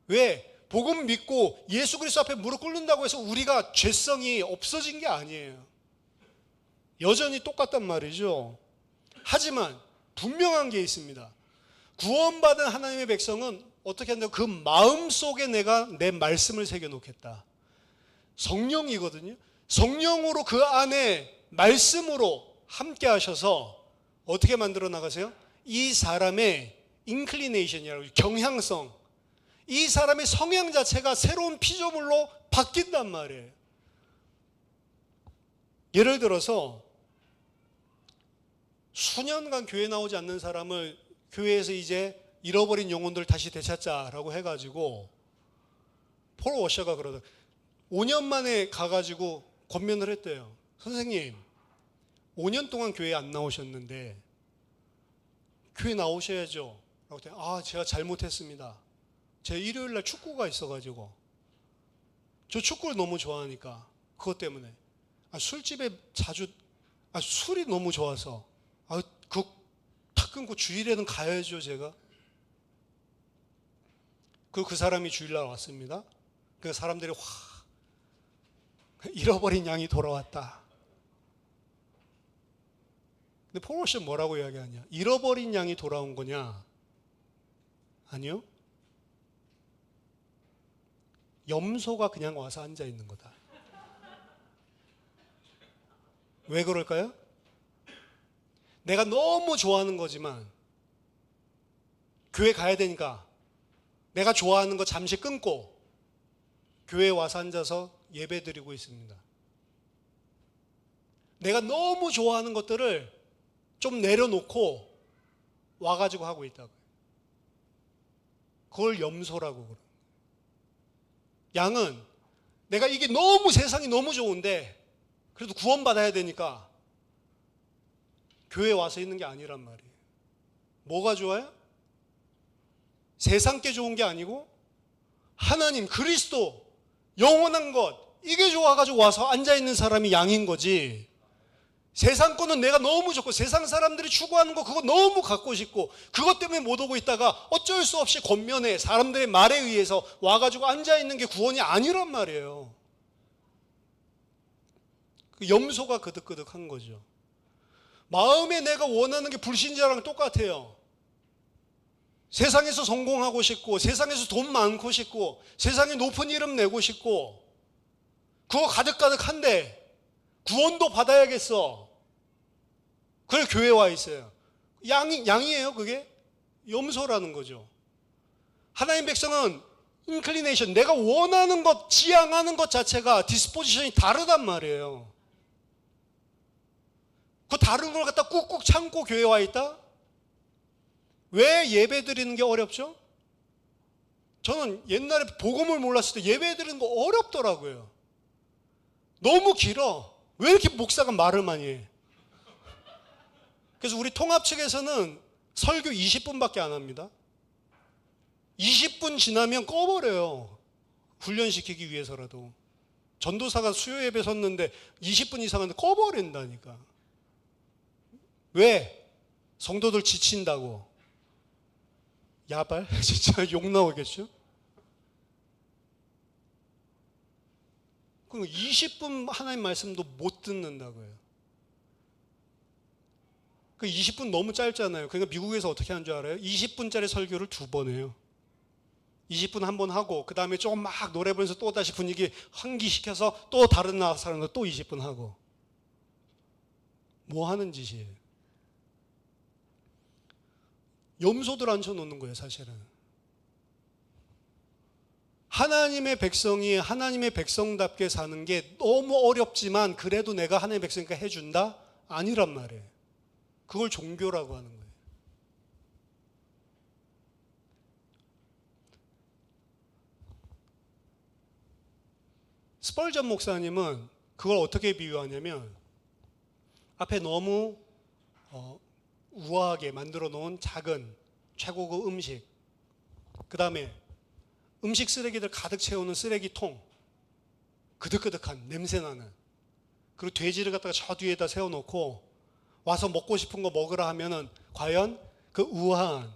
왜? 복음 믿고 예수 그리스도 앞에 무릎 꿇는다고 해서 우리가 죄성이 없어진 게 아니에요. 여전히 똑같단 말이죠. 하지만 분명한 게 있습니다. 구원받은 하나님의 백성은 어떻게 한다고? 그 마음속에 내가 내 말씀을 새겨놓겠다. 성령이거든요. 성령으로 그 안에 말씀으로 함께 하셔서 어떻게 만들어 나가세요? 이 사람의 인클리네이션이라고, 경향성, 이 사람의 성향 자체가 새로운 피조물로 바뀐단 말이에요. 예를 들어서 수년간 교회 나오지 않는 사람을 교회에서 이제 잃어버린 영혼들 다시 되찾자라고 해가지고 폴 워셔가 그러다 5년 만에 가가지고 권면을 했대요. 선생님, 5년 동안 교회 안 나오셨는데 교회 나오셔야죠. 라고 했더니 제가 잘못했습니다. 제가 일요일날 축구가 있어가지고 저 축구를 너무 좋아하니까 그것 때문에 술집에 자주 술이 너무 좋아서 그거 탁 끊고 주일에는 가야죠 제가. 그 사람이 주일날 왔습니다. 그 사람들이 잃어버린 양이 돌아왔다. 근데 폴 워셔 뭐라고 이야기하냐? 잃어버린 양이 돌아온 거냐? 아니요. 염소가 그냥 와서 앉아 있는 거다. 왜 그럴까요? 내가 너무 좋아하는 거지만 교회 가야 되니까 내가 좋아하는 거 잠시 끊고 교회에 와서 앉아서 예배 드리고 있습니다. 내가 너무 좋아하는 것들을 좀 내려놓고 와가지고 하고 있다고요. 그걸 염소라고 그래요. 양은 내가 이게 너무 세상이 너무 좋은데 그래도 구원받아야 되니까 교회에 와서 있는 게 아니란 말이에요. 뭐가 좋아요? 세상 게 좋은 게 아니고 하나님, 그리스도, 영원한 것, 이게 좋아가지고 와서 앉아있는 사람이 양인 거지. 세상 거는 내가 너무 좋고 세상 사람들이 추구하는 거 그거 너무 갖고 싶고 그것 때문에 못 오고 있다가 어쩔 수 없이 겉면에 사람들의 말에 의해서 와가지고 앉아있는 게 구원이 아니란 말이에요. 그 염소가 그득그득한 거죠. 마음에 내가 원하는 게 불신자랑 똑같아요. 세상에서 성공하고 싶고 세상에서 돈 많고 싶고 세상에 높은 이름 내고 싶고 그거 가득가득한데 구원도 받아야겠어. 그래 교회에 와 있어요. 양이에요 그게? 염소라는 거죠. 하나님 백성은 인클리네이션, 내가 원하는 것, 지향하는 것 자체가 디스포지션이 다르단 말이에요. 그 다른 걸 갖다 꾹꾹 참고 교회에 와 있다? 왜 예배 드리는 게 어렵죠? 저는 옛날에 복음을 몰랐을 때 예배 드리는 거 어렵더라고요. 너무 길어. 왜 이렇게 목사가 말을 많이 해? 그래서 우리 통합 측에서는 설교 20분밖에 안 합니다. 20분 지나면 꺼버려요. 훈련시키기 위해서라도. 전도사가 수요 예배 섰는데 20분 이상 하는데 꺼버린다니까. 왜? 성도들 지친다고. 야발? 진짜 욕 나오겠죠? 그럼 20분 하나님 말씀도 못 듣는다고요. 그 20분 너무 짧잖아요. 그러니까 미국에서 어떻게 하는 줄 알아요? 20분짜리 설교를 2번 해요. 20분 한 번 하고 그 다음에 조금 막 노래 부르면서 또 다시 분위기 환기시켜서 또 다른 나라 사람들 또 20분 하고. 뭐 하는 짓이에요? 염소들 앉혀놓는 거예요, 사실은. 하나님의 백성이 하나님의 백성답게 사는 게 너무 어렵지만 그래도 내가 하나님의 백성이니까 해준다? 아니란 말이에요. 그걸 종교라고 하는 거예요. 스펄전 목사님은 그걸 어떻게 비유하냐면 앞에 너무 우아하게 만들어 놓은 작은 최고급 음식, 그 다음에 음식 쓰레기들 가득 채우는 쓰레기통, 그득그득한 냄새나는, 그리고 돼지를 갖다가 저 뒤에다 세워놓고 와서 먹고 싶은 거 먹으라 하면은 과연 그 우아한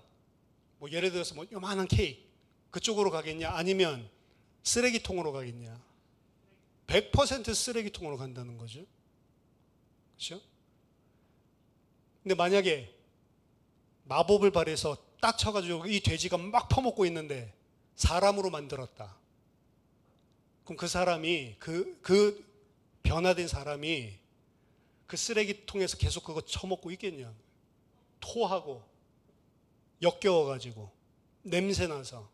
뭐 예를 들어서 뭐 요만한 케이크 그쪽으로 가겠냐, 아니면 쓰레기통으로 가겠냐? 100% 쓰레기통으로 간다는 거죠. 그렇죠? 근데 만약에 마법을 발휘해서 딱 쳐가지고 이 돼지가 막 퍼먹고 있는데 사람으로 만들었다. 그럼 그 사람이 그 변화된 사람이 그 쓰레기통에서 계속 그거 처먹고 있겠냐? 토하고 역겨워가지고 냄새나서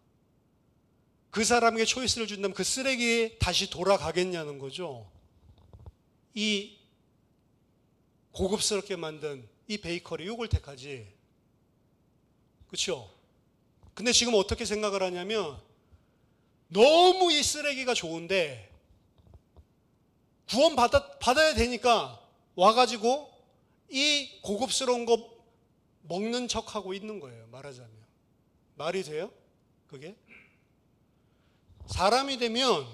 그 사람에게 초이스를 준다면 그 쓰레기에 다시 돌아가겠냐는 거죠. 이 고급스럽게 만든 이 베이커리 이걸 택하지. 그렇죠? 근데 지금 어떻게 생각을 하냐면 너무 이 쓰레기가 좋은데 구원 받아야 되니까 와가지고 이 고급스러운 거 먹는 척하고 있는 거예요. 말하자면. 말이 돼요? 그게? 사람이 되면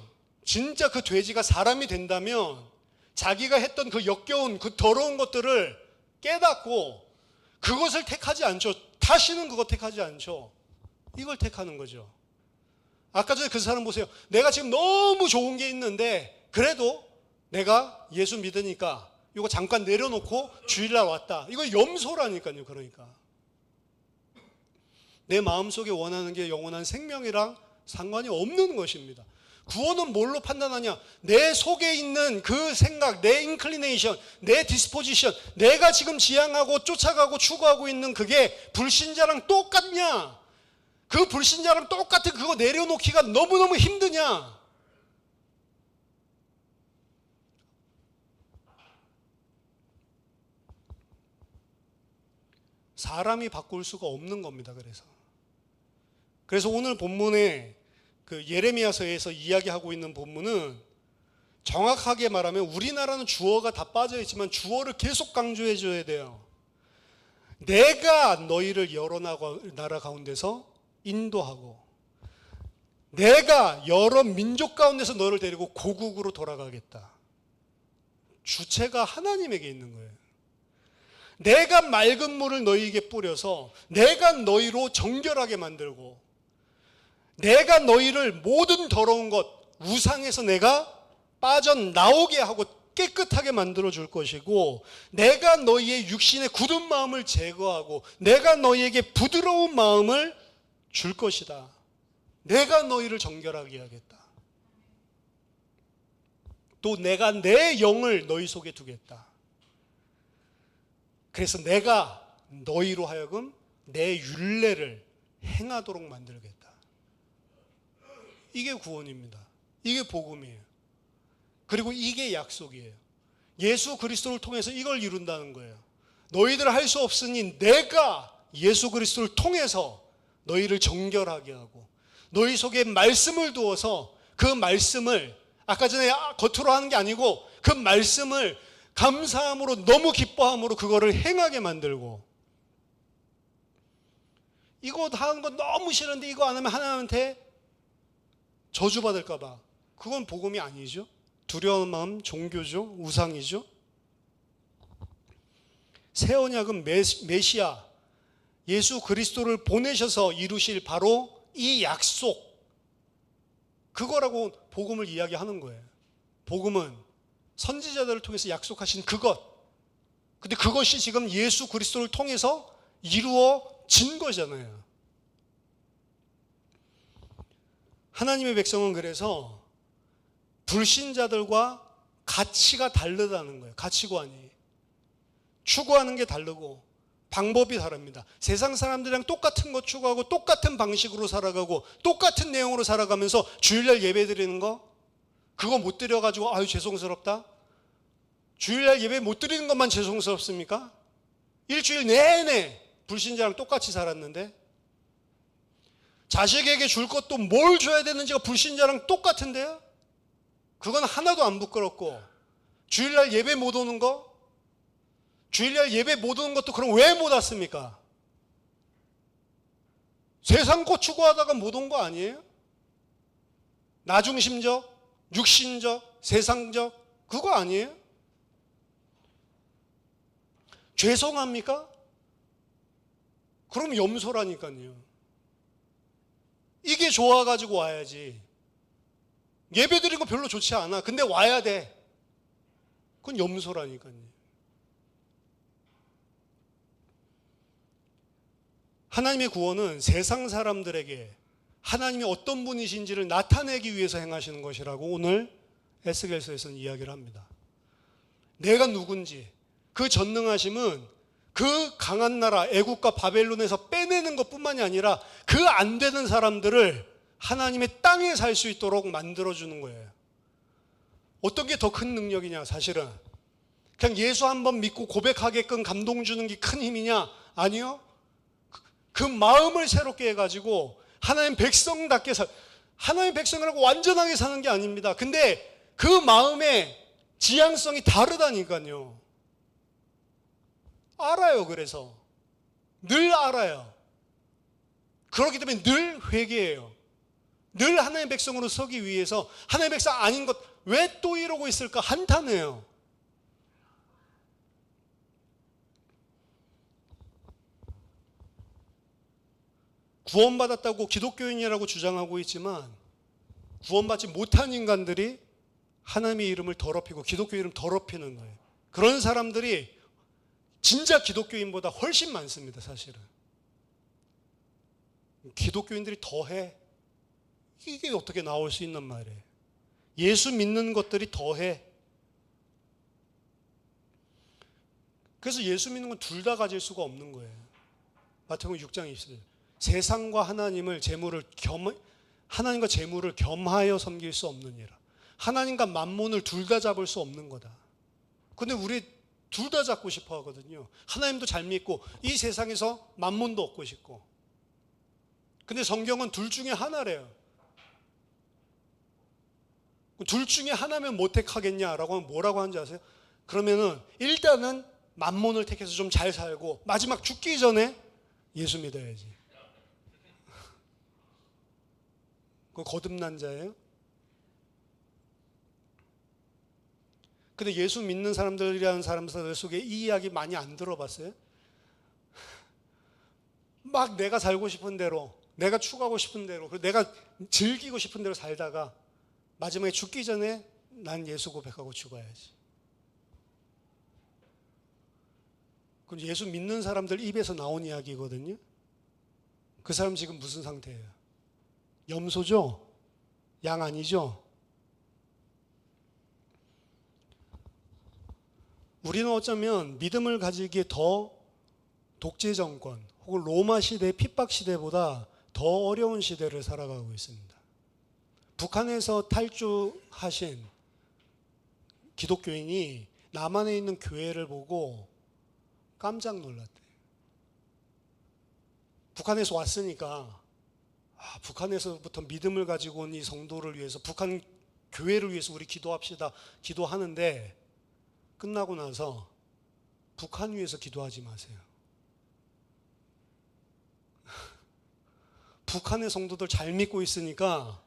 진짜 그 돼지가 사람이 된다면 자기가 했던 그 역겨운 그 더러운 것들을 깨닫고 그것을 택하지 않죠. 다시는 그거 택하지 않죠. 이걸 택하는 거죠. 아까 전에 그 사람 보세요. 내가 지금 너무 좋은 게 있는데 그래도 내가 예수 믿으니까 이거 잠깐 내려놓고 주일날 왔다. 이거 염소라니까요. 그러니까 내 마음속에 원하는 게 영원한 생명이랑 상관이 없는 것입니다. 구원은 뭘로 판단하냐? 내 속에 있는 그 생각, 내 인클리네이션, 내 디스포지션, 내가 지금 지향하고 쫓아가고 추구하고 있는 그게 불신자랑 똑같냐? 그 불신자랑 똑같은 그거 내려놓기가 너무너무 힘드냐? 사람이 바꿀 수가 없는 겁니다. 그래서 오늘 본문에 그 예레미야서에서 이야기하고 있는 본문은 정확하게 말하면 우리나라는 주어가 다 빠져 있지만 주어를 계속 강조해 줘야 돼요. 내가 너희를 여러 나라 가운데서 인도하고 내가 여러 민족 가운데서 너를 데리고 고국으로 돌아가겠다. 주체가 하나님에게 있는 거예요. 내가 맑은 물을 너희에게 뿌려서 내가 너희로 정결하게 만들고 내가 너희를 모든 더러운 것, 우상에서 내가 빠져나오게 하고 깨끗하게 만들어 줄 것이고 내가 너희의 육신의 굳은 마음을 제거하고 내가 너희에게 부드러운 마음을 줄 것이다. 내가 너희를 정결하게 하겠다. 또 내가 내 영을 너희 속에 두겠다. 그래서 내가 너희로 하여금 내 율례를 행하도록 만들겠다. 이게 구원입니다. 이게 복음이에요. 그리고 이게 약속이에요. 예수 그리스도를 통해서 이걸 이룬다는 거예요. 너희들 할 수 없으니 내가 예수 그리스도를 통해서 너희를 정결하게 하고 너희 속에 말씀을 두어서 그 말씀을 아까 전에 겉으로 하는 게 아니고 그 말씀을 감사함으로 너무 기뻐함으로 그거를 행하게 만들고 이거 하는 거 너무 싫은데 이거 안 하면 하나님한테 저주받을까 봐. 그건 복음이 아니죠. 두려운 마음 종교죠. 우상이죠. 새 언약은 메시아 예수 그리스도를 보내셔서 이루실 바로 이 약속 그거라고 복음을 이야기하는 거예요. 복음은 선지자들을 통해서 약속하신 그것. 근데 그것이 지금 예수 그리스도를 통해서 이루어진 거잖아요. 하나님의 백성은 그래서 불신자들과 가치가 다르다는 거예요. 가치관이. 추구하는 게 다르고 방법이 다릅니다. 세상 사람들이랑 똑같은 거 추구하고 똑같은 방식으로 살아가고 똑같은 내용으로 살아가면서 주일날 예배 드리는 거 그거 못 드려가지고 아유 죄송스럽다. 주일날 예배 못 드리는 것만 죄송스럽습니까? 일주일 내내 불신자랑 똑같이 살았는데 자식에게 줄 것도 뭘 줘야 되는지가 불신자랑 똑같은데요? 그건 하나도 안 부끄럽고 주일날 예배 못 오는 거? 주일날 예배 못 오는 것도 그럼 왜 못 왔습니까? 세상 것 추구하다가 못 온 거 아니에요? 나중심적, 육신적, 세상적 그거 아니에요? 죄송합니까? 그럼 염소라니까요. 이게 좋아가지고 와야지. 예배 드리는 거 별로 좋지 않아. 근데 와야 돼. 그건 염소라니까요. 하나님의 구원은 세상 사람들에게 하나님이 어떤 분이신지를 나타내기 위해서 행하시는 것이라고 오늘 에스겔서에서는 이야기를 합니다. 내가 누군지 그 전능하심은 그 강한 나라 애국과 바벨론에서 빼내는 것뿐만이 아니라 그 안 되는 사람들을 하나님의 땅에 살 수 있도록 만들어주는 거예요. 어떤 게 더 큰 능력이냐 사실은 그냥 예수 한번 믿고 고백하게끔 감동 주는 게 큰 힘이냐? 아니요. 그 마음을 새롭게 해가지고 하나님 백성답게 하나님 백성이라고 완전하게 사는 게 아닙니다. 근데 그 마음의 지향성이 다르다니까요. 알아요. 그래서 늘 알아요. 그렇기 때문에 늘 회개해요. 늘 하나님의 백성으로 서기 위해서 하나님의 백성 아닌 것 왜 또 이러고 있을까 한탄해요. 구원받았다고 기독교인이라고 주장하고 있지만 구원받지 못한 인간들이 하나님의 이름을 더럽히고 기독교 이름 더럽히는 거예요. 그런 사람들이 진짜 기독교인보다 훨씬 많습니다. 사실은 기독교인들이 더해. 이게 어떻게 나올 수 있는 말이에요. 예수 믿는 것들이 더해. 그래서 예수 믿는 건 둘 다 가질 수가 없는 거예요. 마태복음 6장 20절. 세상과 하나님과 재물을 겸하여 섬길 수 없느니라. 하나님과 만몬을 둘 다 잡을 수 없는 거다. 근데 우리 둘 다 잡고 싶어 하거든요. 하나님도 잘 믿고 이 세상에서 만몬도 얻고 싶고. 근데 성경은 둘 중에 하나래요. 둘 중에 하나면 뭐 택하겠냐라고 하면 뭐라고 하는지 아세요? 그러면은 일단은 만몬을 택해서 좀 잘 살고 마지막 죽기 전에 예수 믿어야지. 그거 거듭난 자예요? 근데 예수 믿는 사람들이라는 사람들 속에 이 이야기 많이 안 들어봤어요? 막 내가 살고 싶은 대로, 내가 추구하고 싶은 대로, 그리고 내가 즐기고 싶은 대로 살다가 마지막에 죽기 전에 난 예수 고백하고 죽어야지. 그럼 예수 믿는 사람들 입에서 나온 이야기거든요. 그 사람 지금 무슨 상태예요? 염소죠? 양 아니죠? 우리는 어쩌면 믿음을 가지기에 더 독재 정권 혹은 로마 시대 핍박 시대보다 더 어려운 시대를 살아가고 있습니다. 북한에서 탈주하신 기독교인이 남한에 있는 교회를 보고 깜짝 놀랐대요. 북한에서 왔으니까 북한에서부터 믿음을 가지고 온 이 성도를 위해서 북한 교회를 위해서 우리 기도합시다. 기도하는데 끝나고 나서 북한 위해서 기도하지 마세요. 북한의 성도들 잘 믿고 있으니까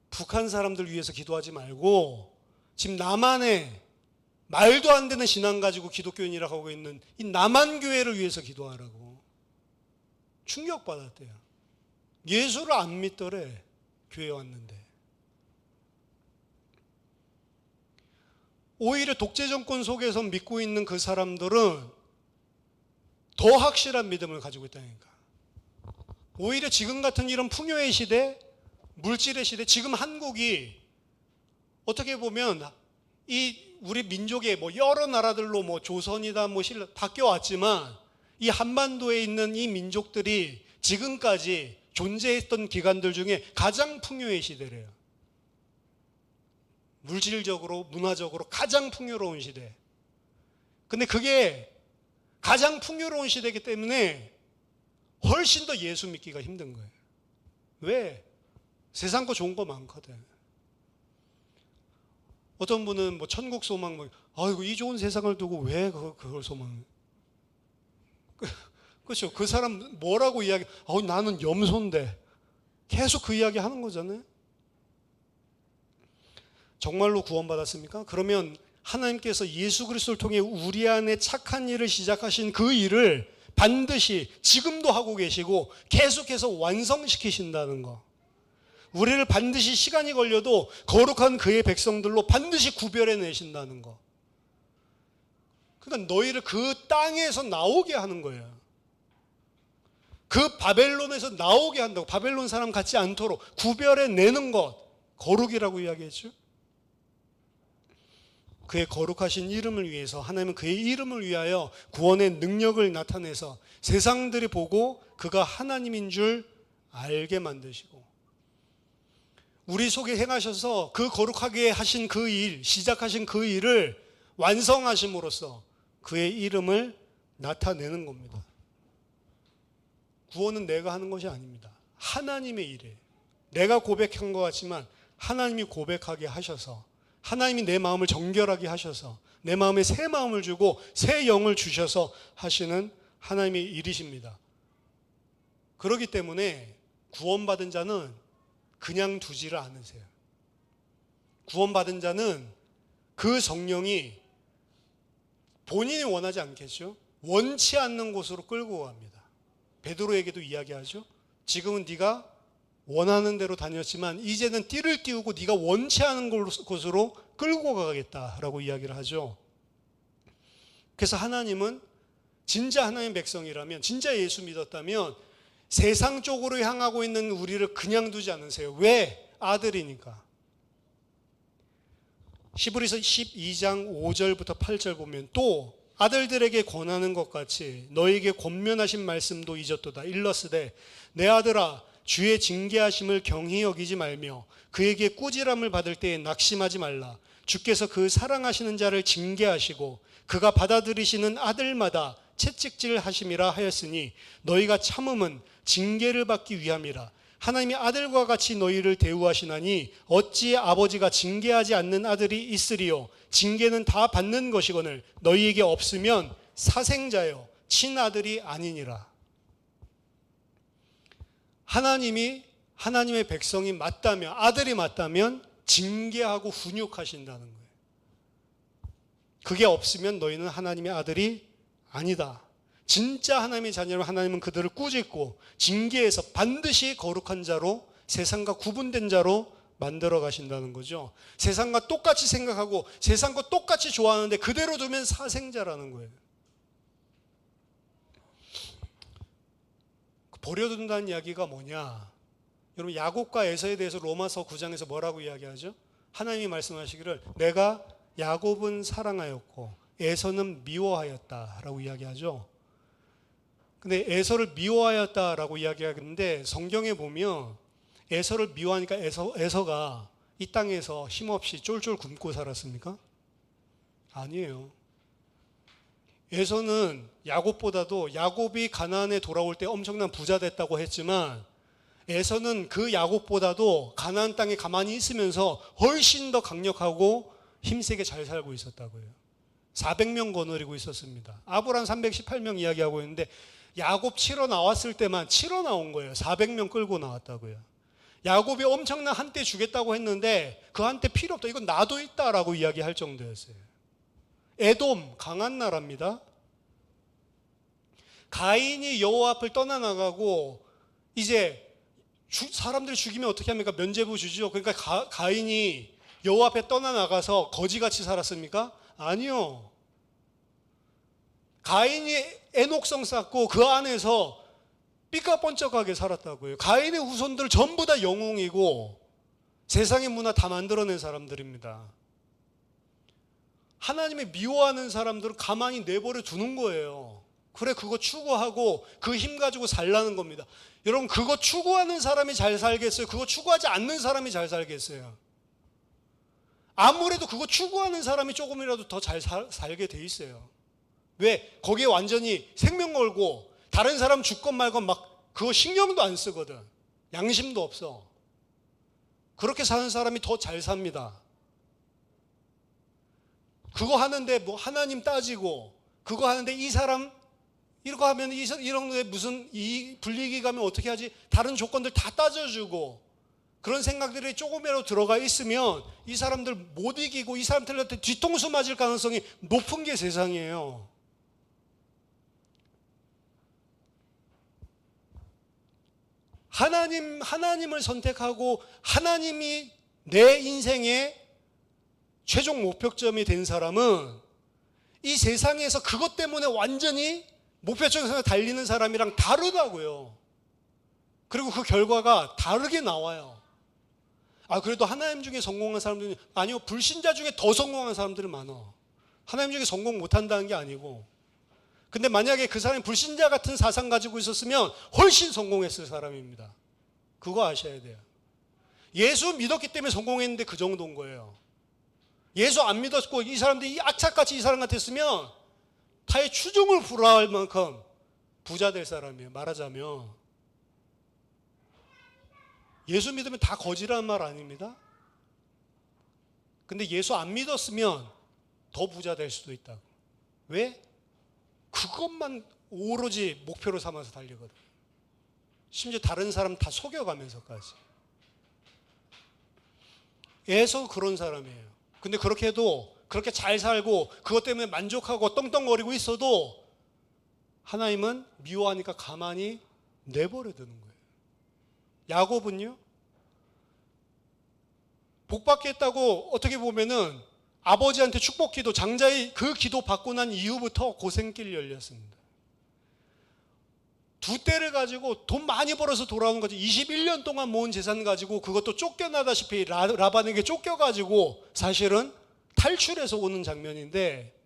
북한 사람들 위해서 기도하지 말고 지금 남한에 말도 안 되는 신앙 가지고 기독교인이라고 하고 있는 이 남한 교회를 위해서 기도하라고. 충격받았대요. 예수를 안 믿더래. 교회 왔는데. 오히려 독재 정권 속에서 믿고 있는 그 사람들은 더 확실한 믿음을 가지고 있다니까. 오히려 지금 같은 이런 풍요의 시대, 물질의 시대, 지금 한국이 어떻게 보면 이 우리 민족의 뭐 여러 나라들로 뭐 조선이다 뭐 신라 바뀌어 왔지만 이 한반도에 있는 이 민족들이 지금까지 존재했던 기간들 중에 가장 풍요의 시대래요. 물질적으로, 문화적으로 가장 풍요로운 시대. 근데 그게 가장 풍요로운 시대이기 때문에 훨씬 더 예수 믿기가 힘든 거예요. 왜? 세상 거 좋은 거 많거든. 어떤 분은 뭐 천국 소망, 뭐, 아이고, 이 좋은 세상을 두고 왜 그걸 소망해? 그렇죠. 그 사람 뭐라고 이야기, 나는 염소인데. 계속 그 이야기 하는 거잖아요. 정말로 구원받았습니까? 그러면 하나님께서 예수 그리스도를 통해 우리 안에 착한 일을 시작하신 그 일을 반드시 지금도 하고 계시고 계속해서 완성시키신다는 거. 우리를 반드시 시간이 걸려도 거룩한 그의 백성들로 반드시 구별해 내신다는 거. 그러니까 너희를 그 땅에서 나오게 하는 거예요. 그 바벨론에서 나오게 한다고. 바벨론 사람 같지 않도록 구별해 내는 것, 거룩이라고 이야기했죠. 그의 거룩하신 이름을 위해서 하나님은 그의 이름을 위하여 구원의 능력을 나타내서 세상들이 보고 그가 하나님인 줄 알게 만드시고 우리 속에 행하셔서 그 거룩하게 하신 그 일, 시작하신 그 일을 완성하심으로써 그의 이름을 나타내는 겁니다. 구원은 내가 하는 것이 아닙니다. 하나님의 일이에요. 내가 고백한 것 같지만 하나님이 고백하게 하셔서 하나님이 내 마음을 정결하게 하셔서 내 마음에 새 마음을 주고 새 영을 주셔서 하시는 하나님의 일이십니다. 그렇기 때문에 구원받은 자는 그냥 두지를 않으세요. 구원받은 자는 그 성령이 본인이 원하지 않겠죠. 원치 않는 곳으로 끌고 갑니다. 베드로에게도 이야기하죠. 지금은 네가 원하는 대로 다녔지만 이제는 띠를 띄우고 네가 원치 않은 곳으로 끌고 가겠다라고 이야기를 하죠. 그래서 하나님은 진짜 하나님의 백성이라면, 진짜 예수 믿었다면 세상 쪽으로 향하고 있는 우리를 그냥 두지 않으세요. 왜? 아들이니까. 히브리서 12장 5절부터 8절 보면 또 아들들에게 권하는 것 같이 너에게 권면하신 말씀도 잊었도다. 일러스되 내 아들아 주의 징계하심을 경히 여기지 말며 그에게 꾸지람을 받을 때에 낙심하지 말라. 주께서 그 사랑하시는 자를 징계하시고 그가 받아들이시는 아들마다 채찍질 하심이라 하였으니 너희가 참음은 징계를 받기 위함이라. 하나님이 아들과 같이 너희를 대우하시나니 어찌 아버지가 징계하지 않는 아들이 있으리요. 징계는 다 받는 것이거늘 너희에게 없으면 사생자요 친아들이 아니니라. 하나님이 하나님의 백성이 맞다면, 아들이 맞다면 징계하고 훈육하신다는 거예요. 그게 없으면 너희는 하나님의 아들이 아니다. 진짜 하나님의 자녀로 하나님은 그들을 꾸짖고 징계해서 반드시 거룩한 자로, 세상과 구분된 자로 만들어 가신다는 거죠. 세상과 똑같이 생각하고 세상과 똑같이 좋아하는데 그대로 두면 사생자라는 거예요. 버려둔다는 이야기가 뭐냐? 여러분 야곱과 에서에 대해서 로마서 9장에서 뭐라고 이야기하죠? 하나님이 말씀하시기를 내가 야곱은 사랑하였고 에서는 미워하였다라고 이야기하죠. 근데 에서를 미워하였다라고 이야기하는데 성경에 보면 에서를 미워하니까 에서가 이 땅에서 힘없이 쫄쫄 굶고 살았습니까? 아니에요. 에서는 야곱보다도 야곱이 가나안에 돌아올 때 엄청난 부자 됐다고 했지만 에서는 그 야곱보다도 가나안 땅에 가만히 있으면서 훨씬 더 강력하고 힘세게 잘 살고 있었다고요. 400명 거느리고 있었습니다. 아브람 318명 이야기하고 있는데 야곱 치러 나왔을 때만 치러 나온 거예요. 400명 끌고 나왔다고요. 야곱이 엄청난 한때 주겠다고 했는데 그 한때 필요 없다. 이건 나도 있다라고 이야기할 정도였어요. 에돔 강한 나라입니다. 가인이 여호와 앞을 떠나나가고 이제 사람들 죽이면 어떻게 합니까? 면죄부 주죠. 그러니까 가인이 여호와 앞에 떠나나가서 거지같이 살았습니까? 아니요. 가인이 애녹성 쌓고 그 안에서 삐까뻔쩍하게 살았다고요. 가인의 후손들 전부 다 영웅이고 세상의 문화 다 만들어낸 사람들입니다. 하나님이 미워하는 사람들은 가만히 내버려 두는 거예요. 그래, 그거 추구하고 그 힘 가지고 살라는 겁니다. 여러분, 그거 추구하는 사람이 잘 살겠어요? 그거 추구하지 않는 사람이 잘 살겠어요? 아무래도 그거 추구하는 사람이 조금이라도 더 잘 살게 돼 있어요. 왜? 거기에 완전히 생명 걸고 다른 사람 죽건 말건 막 그거 신경도 안 쓰거든. 양심도 없어. 그렇게 사는 사람이 더 잘 삽니다. 그거 하는데 뭐 하나님 따지고, 그거 하는데 이 사람 이거 하면 이런 게 무슨 이 불이익이 가면 어떻게 하지? 다른 조건들 다 따져주고, 그런 생각들이 조금이라도 들어가 있으면 이 사람들 못 이기고 이 사람들한테 뒤통수 맞을 가능성이 높은 게 세상이에요. 하나님을 선택하고 하나님이 내 인생의 최종 목표점이 된 사람은 이 세상에서 그것 때문에 완전히 목표점에서 달리는 사람이랑 다르다고요. 그리고 그 결과가 다르게 나와요. 그래도 하나님 중에 성공한 사람들은, 아니요, 불신자 중에 더 성공한 사람들은 많아. 하나님 중에 성공 못한다는 게 아니고. 근데 만약에 그 사람이 불신자 같은 사상 가지고 있었으면 훨씬 성공했을 사람입니다. 그거 아셔야 돼요. 예수 믿었기 때문에 성공했는데 그 정도인 거예요. 예수 안 믿었고 이 사람들이 악착같이 이 사람 같았으면 타의 추종을 불허할 만큼 부자 될 사람이에요. 말하자면 예수 믿으면 다 거지라는 말 아닙니다. 근데 예수 안 믿었으면 더 부자 될 수도 있다고. 왜? 그것만 오로지 목표로 삼아서 달리거든. 심지어 다른 사람 다 속여가면서까지. 에서 그런 사람이에요. 근데 그렇게 해도, 그렇게 잘 살고 그것 때문에 만족하고 떵떵거리고 있어도 하나님은 미워하니까 가만히 내버려 두는 거예요. 야곱은요, 복받겠다고 어떻게 보면은 아버지한테 축복기도, 장자의 그 기도 받고 난 이후부터 고생길이 열렸습니다. 두 떼를 가지고 돈 많이 벌어서 돌아오는 거지. 21년 동안 모은 재산 가지고 그것도 쫓겨나다시피 라반에게 쫓겨가지고 사실은 탈출해서 오는 장면인데,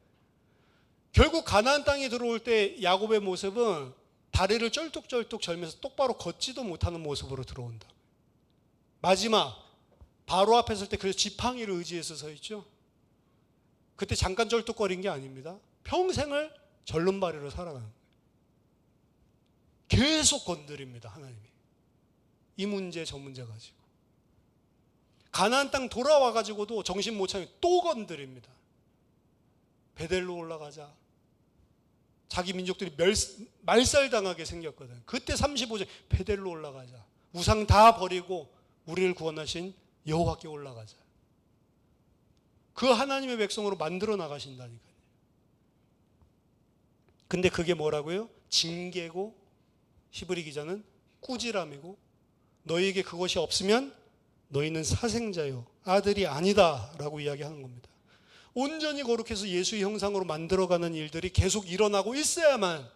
결국 가나안 땅에 들어올 때 야곱의 모습은 다리를 쩔뚝쩔뚝 절면서 똑바로 걷지도 못하는 모습으로 들어온다. 마지막 바로 앞에 설 때 그래서 지팡이를 의지해서 서 있죠. 그때 잠깐 쩔뚝거린 게 아닙니다. 평생을 절름발이로 살아가는 거예요. 계속 건드립니다, 하나님이. 이 문제 저 문제 가지고. 가나안 땅 돌아와 가지고도 정신 못 차리고 또 건드립니다. 베델로 올라가자. 자기 민족들이 말살당하게 생겼거든. 그때 35절 베델로 올라가자. 우상 다 버리고 우리를 구원하신 여호와께 올라가자. 그 하나님의 백성으로 만들어 나가신다니까요. 근데 그게 뭐라고요? 징계고, 히브리 기자는 꾸지람이고, 너희에게 그것이 없으면 너희는 사생자요 아들이 아니다 라고 이야기하는 겁니다. 온전히 거룩해서 예수의 형상으로 만들어가는 일들이 계속 일어나고 있어야만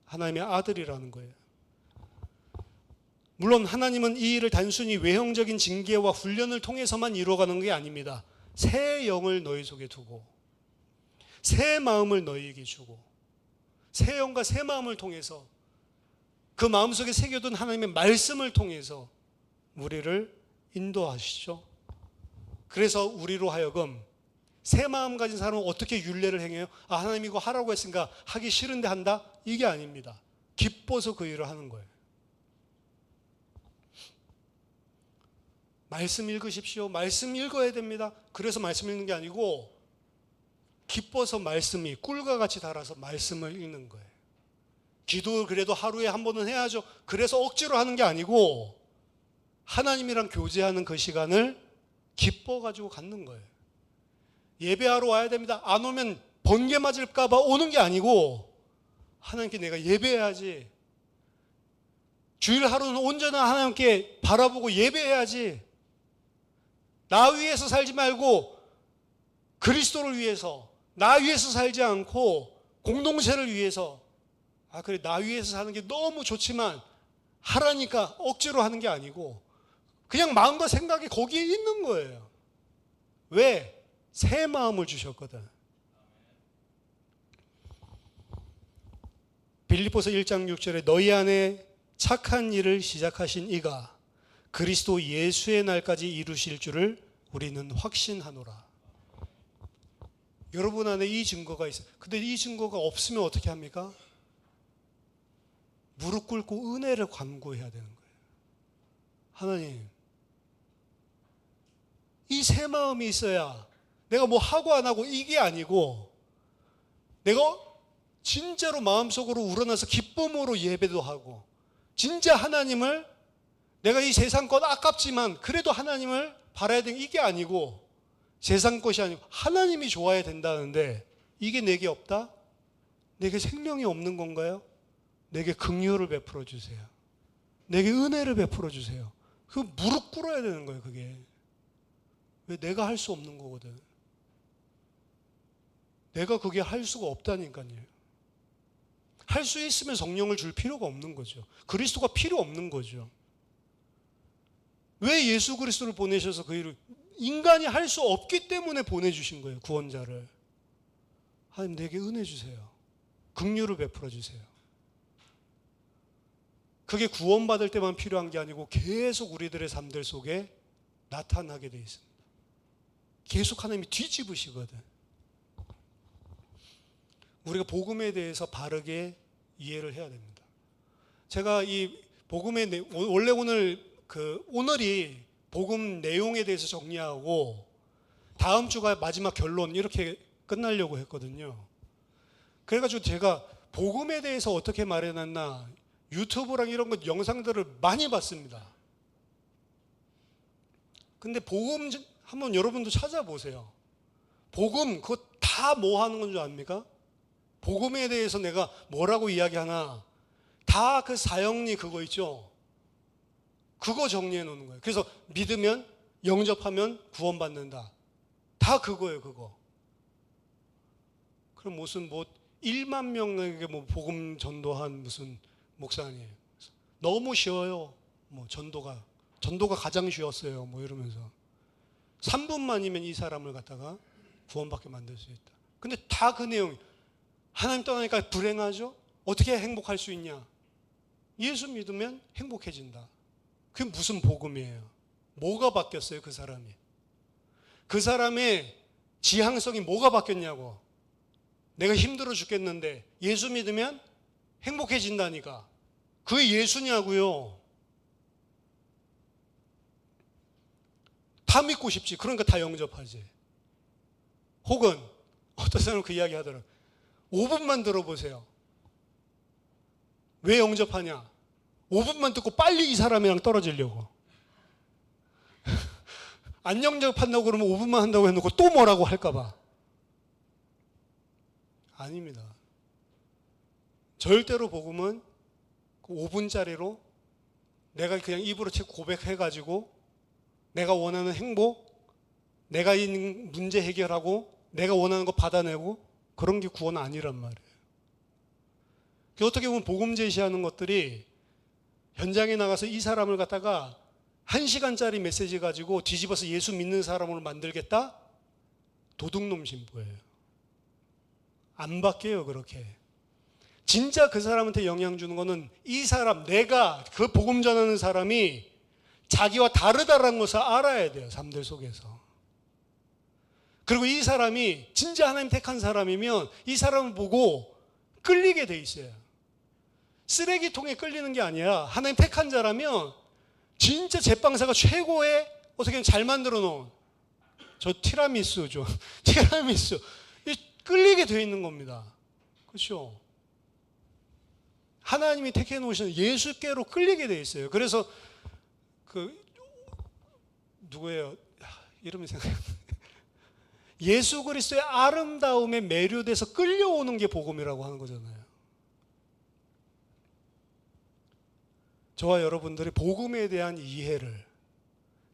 하나님의 아들이라는 거예요. 물론 하나님은 이 일을 단순히 외형적인 징계와 훈련을 통해서만 이루어가는 게 아닙니다. 새 영을 너희 속에 두고 새 마음을 너희에게 주고 새 영과 새 마음을 통해서 그 마음속에 새겨둔 하나님의 말씀을 통해서 우리를 인도하시죠. 그래서 우리로 하여금 새 마음 가진 사람은 어떻게 율례를 행해요? 하나님 이거 하라고 했으니까 하기 싫은데 한다? 이게 아닙니다. 기뻐서 그 일을 하는 거예요. 말씀 읽으십시오. 말씀 읽어야 됩니다. 그래서 말씀 읽는 게 아니고 기뻐서 말씀이 꿀과 같이 달아서 말씀을 읽는 거예요. 기도를 그래도 하루에 한 번은 해야죠. 그래서 억지로 하는 게 아니고 하나님이랑 교제하는 그 시간을 기뻐가지고 갖는 거예요. 예배하러 와야 됩니다. 안 오면 번개 맞을까 봐 오는 게 아니고 하나님께 내가 예배해야지. 주일 하루는 온전한 하나님께 바라보고 예배해야지. 나 위해서 살지 말고 그리스도를 위해서, 나 위해서 살지 않고 공동체를 위해서. 그래, 나 위해서 사는 게 너무 좋지만 하라니까 억지로 하는 게 아니고 그냥 마음과 생각이 거기에 있는 거예요. 왜? 새 마음을 주셨거든. 빌립보서 1장 6절에 너희 안에 착한 일을 시작하신 이가 그리스도 예수의 날까지 이루실 줄을 우리는 확신하노라. 여러분 안에 이 증거가 있어요. 근데 이 증거가 없으면 어떻게 합니까? 무릎 꿇고 은혜를 간구해야 되는 거예요. 하나님, 이 새 마음이 있어야 내가 뭐 하고 안 하고 이게 아니고 내가 진짜로 마음속으로 우러나서 기쁨으로 예배도 하고 진짜 하나님을, 내가 이 세상 것 아깝지만 그래도 하나님을 바라야 되는 이게 아니고 세상 것이 아니고 하나님이 좋아야 된다는데 이게 내게 없다? 내게 생명이 없는 건가요? 내게 긍휼을 베풀어 주세요. 내게 은혜를 베풀어 주세요. 그 무릎 꿇어야 되는 거예요. 그게 왜 내가 할 수 없는 거거든. 내가 그게 할 수가 없다니까요. 할 수 있으면 성령을 줄 필요가 없는 거죠. 그리스도가 필요 없는 거죠. 왜 예수 그리스도를 보내셔서 그 일을, 인간이 할 수 없기 때문에 보내주신 거예요. 구원자를. 하나님, 내게 은혜 주세요. 긍휼을 베풀어 주세요. 그게 구원받을 때만 필요한 게 아니고 계속 우리들의 삶들 속에 나타나게 돼 있습니다. 계속 하나님이 뒤집으시거든. 우리가 복음에 대해서 바르게 이해를 해야 됩니다. 제가 이 복음의 원래 오늘이 복음 내용에 대해서 정리하고 다음 주가 마지막 결론 이렇게 끝나려고 했거든요. 그래가지고 제가 복음에 대해서 어떻게 말해놨나 유튜브랑 이런 것 영상들을 많이 봤습니다. 근데 복음 한번 여러분도 찾아보세요. 복음 그거 다 뭐 하는 건 줄 압니까? 복음에 대해서 내가 뭐라고 이야기하나 다 그 사형리 그거 있죠. 그거 정리해 놓는 거예요. 그래서 믿으면 영접하면 구원받는다. 다 그거예요. 그거. 그럼 무슨 1만 명에게 복음 전도한 무슨 목사님 너무 쉬워요. 전도가 가장 쉬웠어요. 이러면서 3분만이면 이 사람을 갖다가 구원받게 만들 수 있다. 근데 다 그 내용. 하나님 떠나니까 불행하죠? 어떻게 행복할 수 있냐? 예수 믿으면 행복해진다. 그게 무슨 복음이에요? 뭐가 바뀌었어요, 그 사람이? 그 사람의 지향성이 뭐가 바뀌었냐고. 내가 힘들어 죽겠는데 예수 믿으면 행복해진다니까. 그게 예수냐고요. 다 믿고 싶지. 그러니까 다 영접하지. 혹은 어떤 사람은 그 이야기 하더라고요. 5분만 들어보세요. 왜 영접하냐? 5분만 듣고 빨리 이 사람이랑 떨어지려고. 안 영접한다고 그러면 5분만 한다고 해놓고 또 뭐라고 할까봐. 아닙니다. 절대로 복음은 5분짜리로 내가 그냥 입으로 고백해가지고 내가 원하는 행복, 내가 있는 문제 해결하고 내가 원하는 거 받아내고 그런 게 구원 아니란 말이에요. 어떻게 보면 복음 제시하는 것들이 현장에 나가서 이 사람을 갖다가 1시간짜리 메시지 가지고 뒤집어서 예수 믿는 사람으로 만들겠다? 도둑놈 신부예요. 안 바뀌어요, 그렇게. 진짜 그 사람한테 영향 주는 거는 이 사람, 내가 그 복음 전하는 사람이 자기와 다르다라는 것을 알아야 돼요, 삶들 속에서. 그리고 이 사람이 진짜 하나님 택한 사람이면 이 사람을 보고 끌리게 돼 있어요. 쓰레기통에 끌리는 게 아니라 하나님 택한 자라면 진짜 제빵사가 최고의 어떻게 잘 만들어 놓은 저 티라미수죠. 티라미수. 끌리게 돼 있는 겁니다. 그렇죠? 하나님이 택해 놓으신 예수께로 끌리게 돼 있어요. 그래서 누구예요? 이름이 생각이 예수 그리스도의 아름다움에 매료돼서 끌려오는 게 복음이라고 하는 거잖아요. 저와 여러분들이 복음에 대한 이해를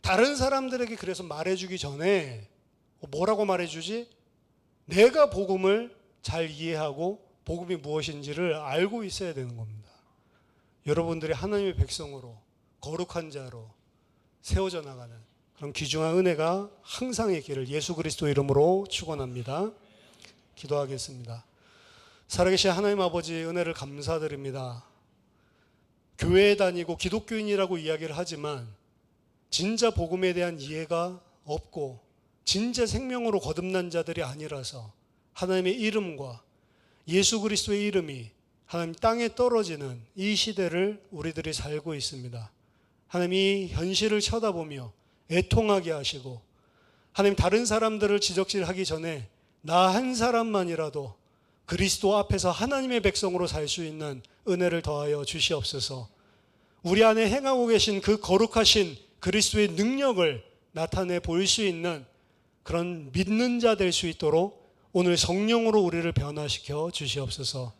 다른 사람들에게 그래서 말해주기 전에 뭐라고 말해주지? 내가 복음을 잘 이해하고 복음이 무엇인지를 알고 있어야 되는 겁니다. 여러분들이 하나님의 백성으로 거룩한 자로 세워져 나가는 그런 귀중한 은혜가 항상 있기를 예수 그리스도 이름으로 축원합니다. 기도하겠습니다. 살아계신 하나님 아버지, 은혜를 감사드립니다. 교회에 다니고 기독교인이라고 이야기를 하지만 진짜 복음에 대한 이해가 없고 진짜 생명으로 거듭난 자들이 아니라서 하나님의 이름과 예수 그리스도의 이름이 하나님 땅에 떨어지는 이 시대를 우리들이 살고 있습니다. 하나님, 이 현실을 쳐다보며 애통하게 하시고 하나님, 다른 사람들을 지적질하기 전에 나 한 사람만이라도 그리스도 앞에서 하나님의 백성으로 살 수 있는 은혜를 더하여 주시옵소서. 우리 안에 행하고 계신 그 거룩하신 그리스도의 능력을 나타내 보일 수 있는 그런 믿는 자 될 수 있도록 오늘 성령으로 우리를 변화시켜 주시옵소서.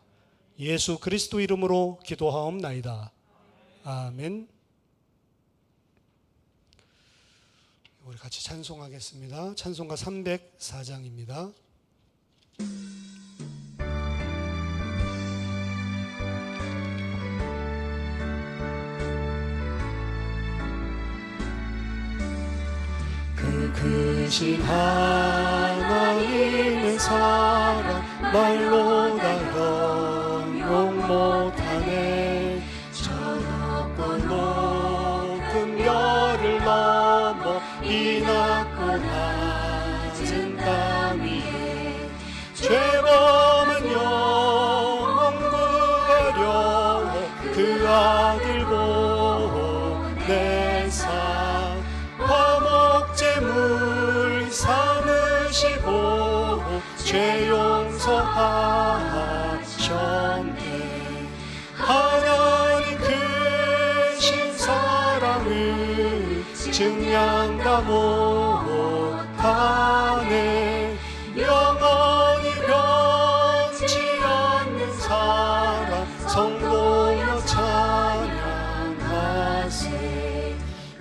예수 그리스도 이름으로 기도하옵나이다. 아멘. 우리 같이 찬송하겠습니다. 찬송가 304장입니다. 그 크신 하나님의 사랑 말로 다 형용 못하네. 저 높고 높은 별을 넘어 이 낮고 낮은 땅 위에 죄범은 영원 구하려 그 아들 보내사 화목제물 삼으시고 죄 용서하셨네. 하나님 크신 사랑을 증량다 못하네. 영원히 변치 않는 사랑 성도여 찬양하세.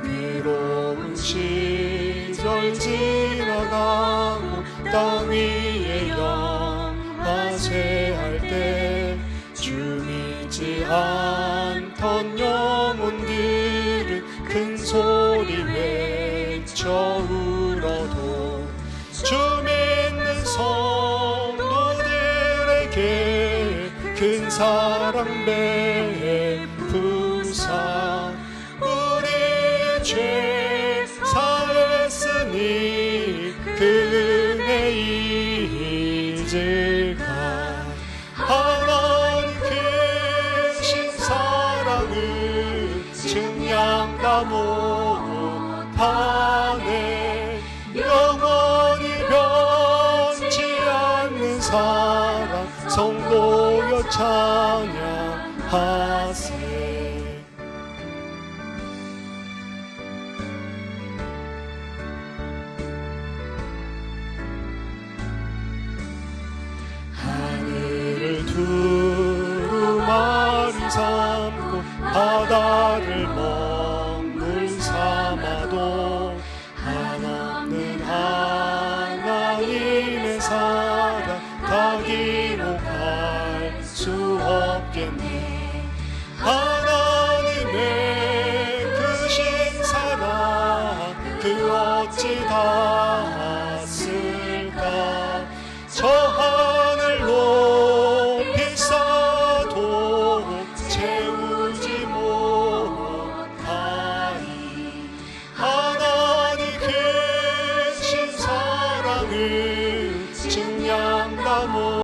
괴로운 시절 지나가고 땅 위에 영화쇠할 때 주 믿지 않던 영혼들은 큰 소리 외쳐 울어도 주 믿는 성도들에게 큰 사랑 베푸사 우리의 죄 사했으니 그 은혜 잊을까. 하나님 크신 사랑을 증량다 못하네. 영원히 변치 않는 사랑 성도여 찬양하세. 하늘을 두루마리 삼고 바다를 먹물 삼아도 한없는 하나님의 사랑 가기로 갈 수 없겠네. 하나님의 크신 사랑 그 어찌 닿았을까. 저 하늘 높이 쌓아도 채우지 못하리. 하나님 크신 사랑을 증량다 못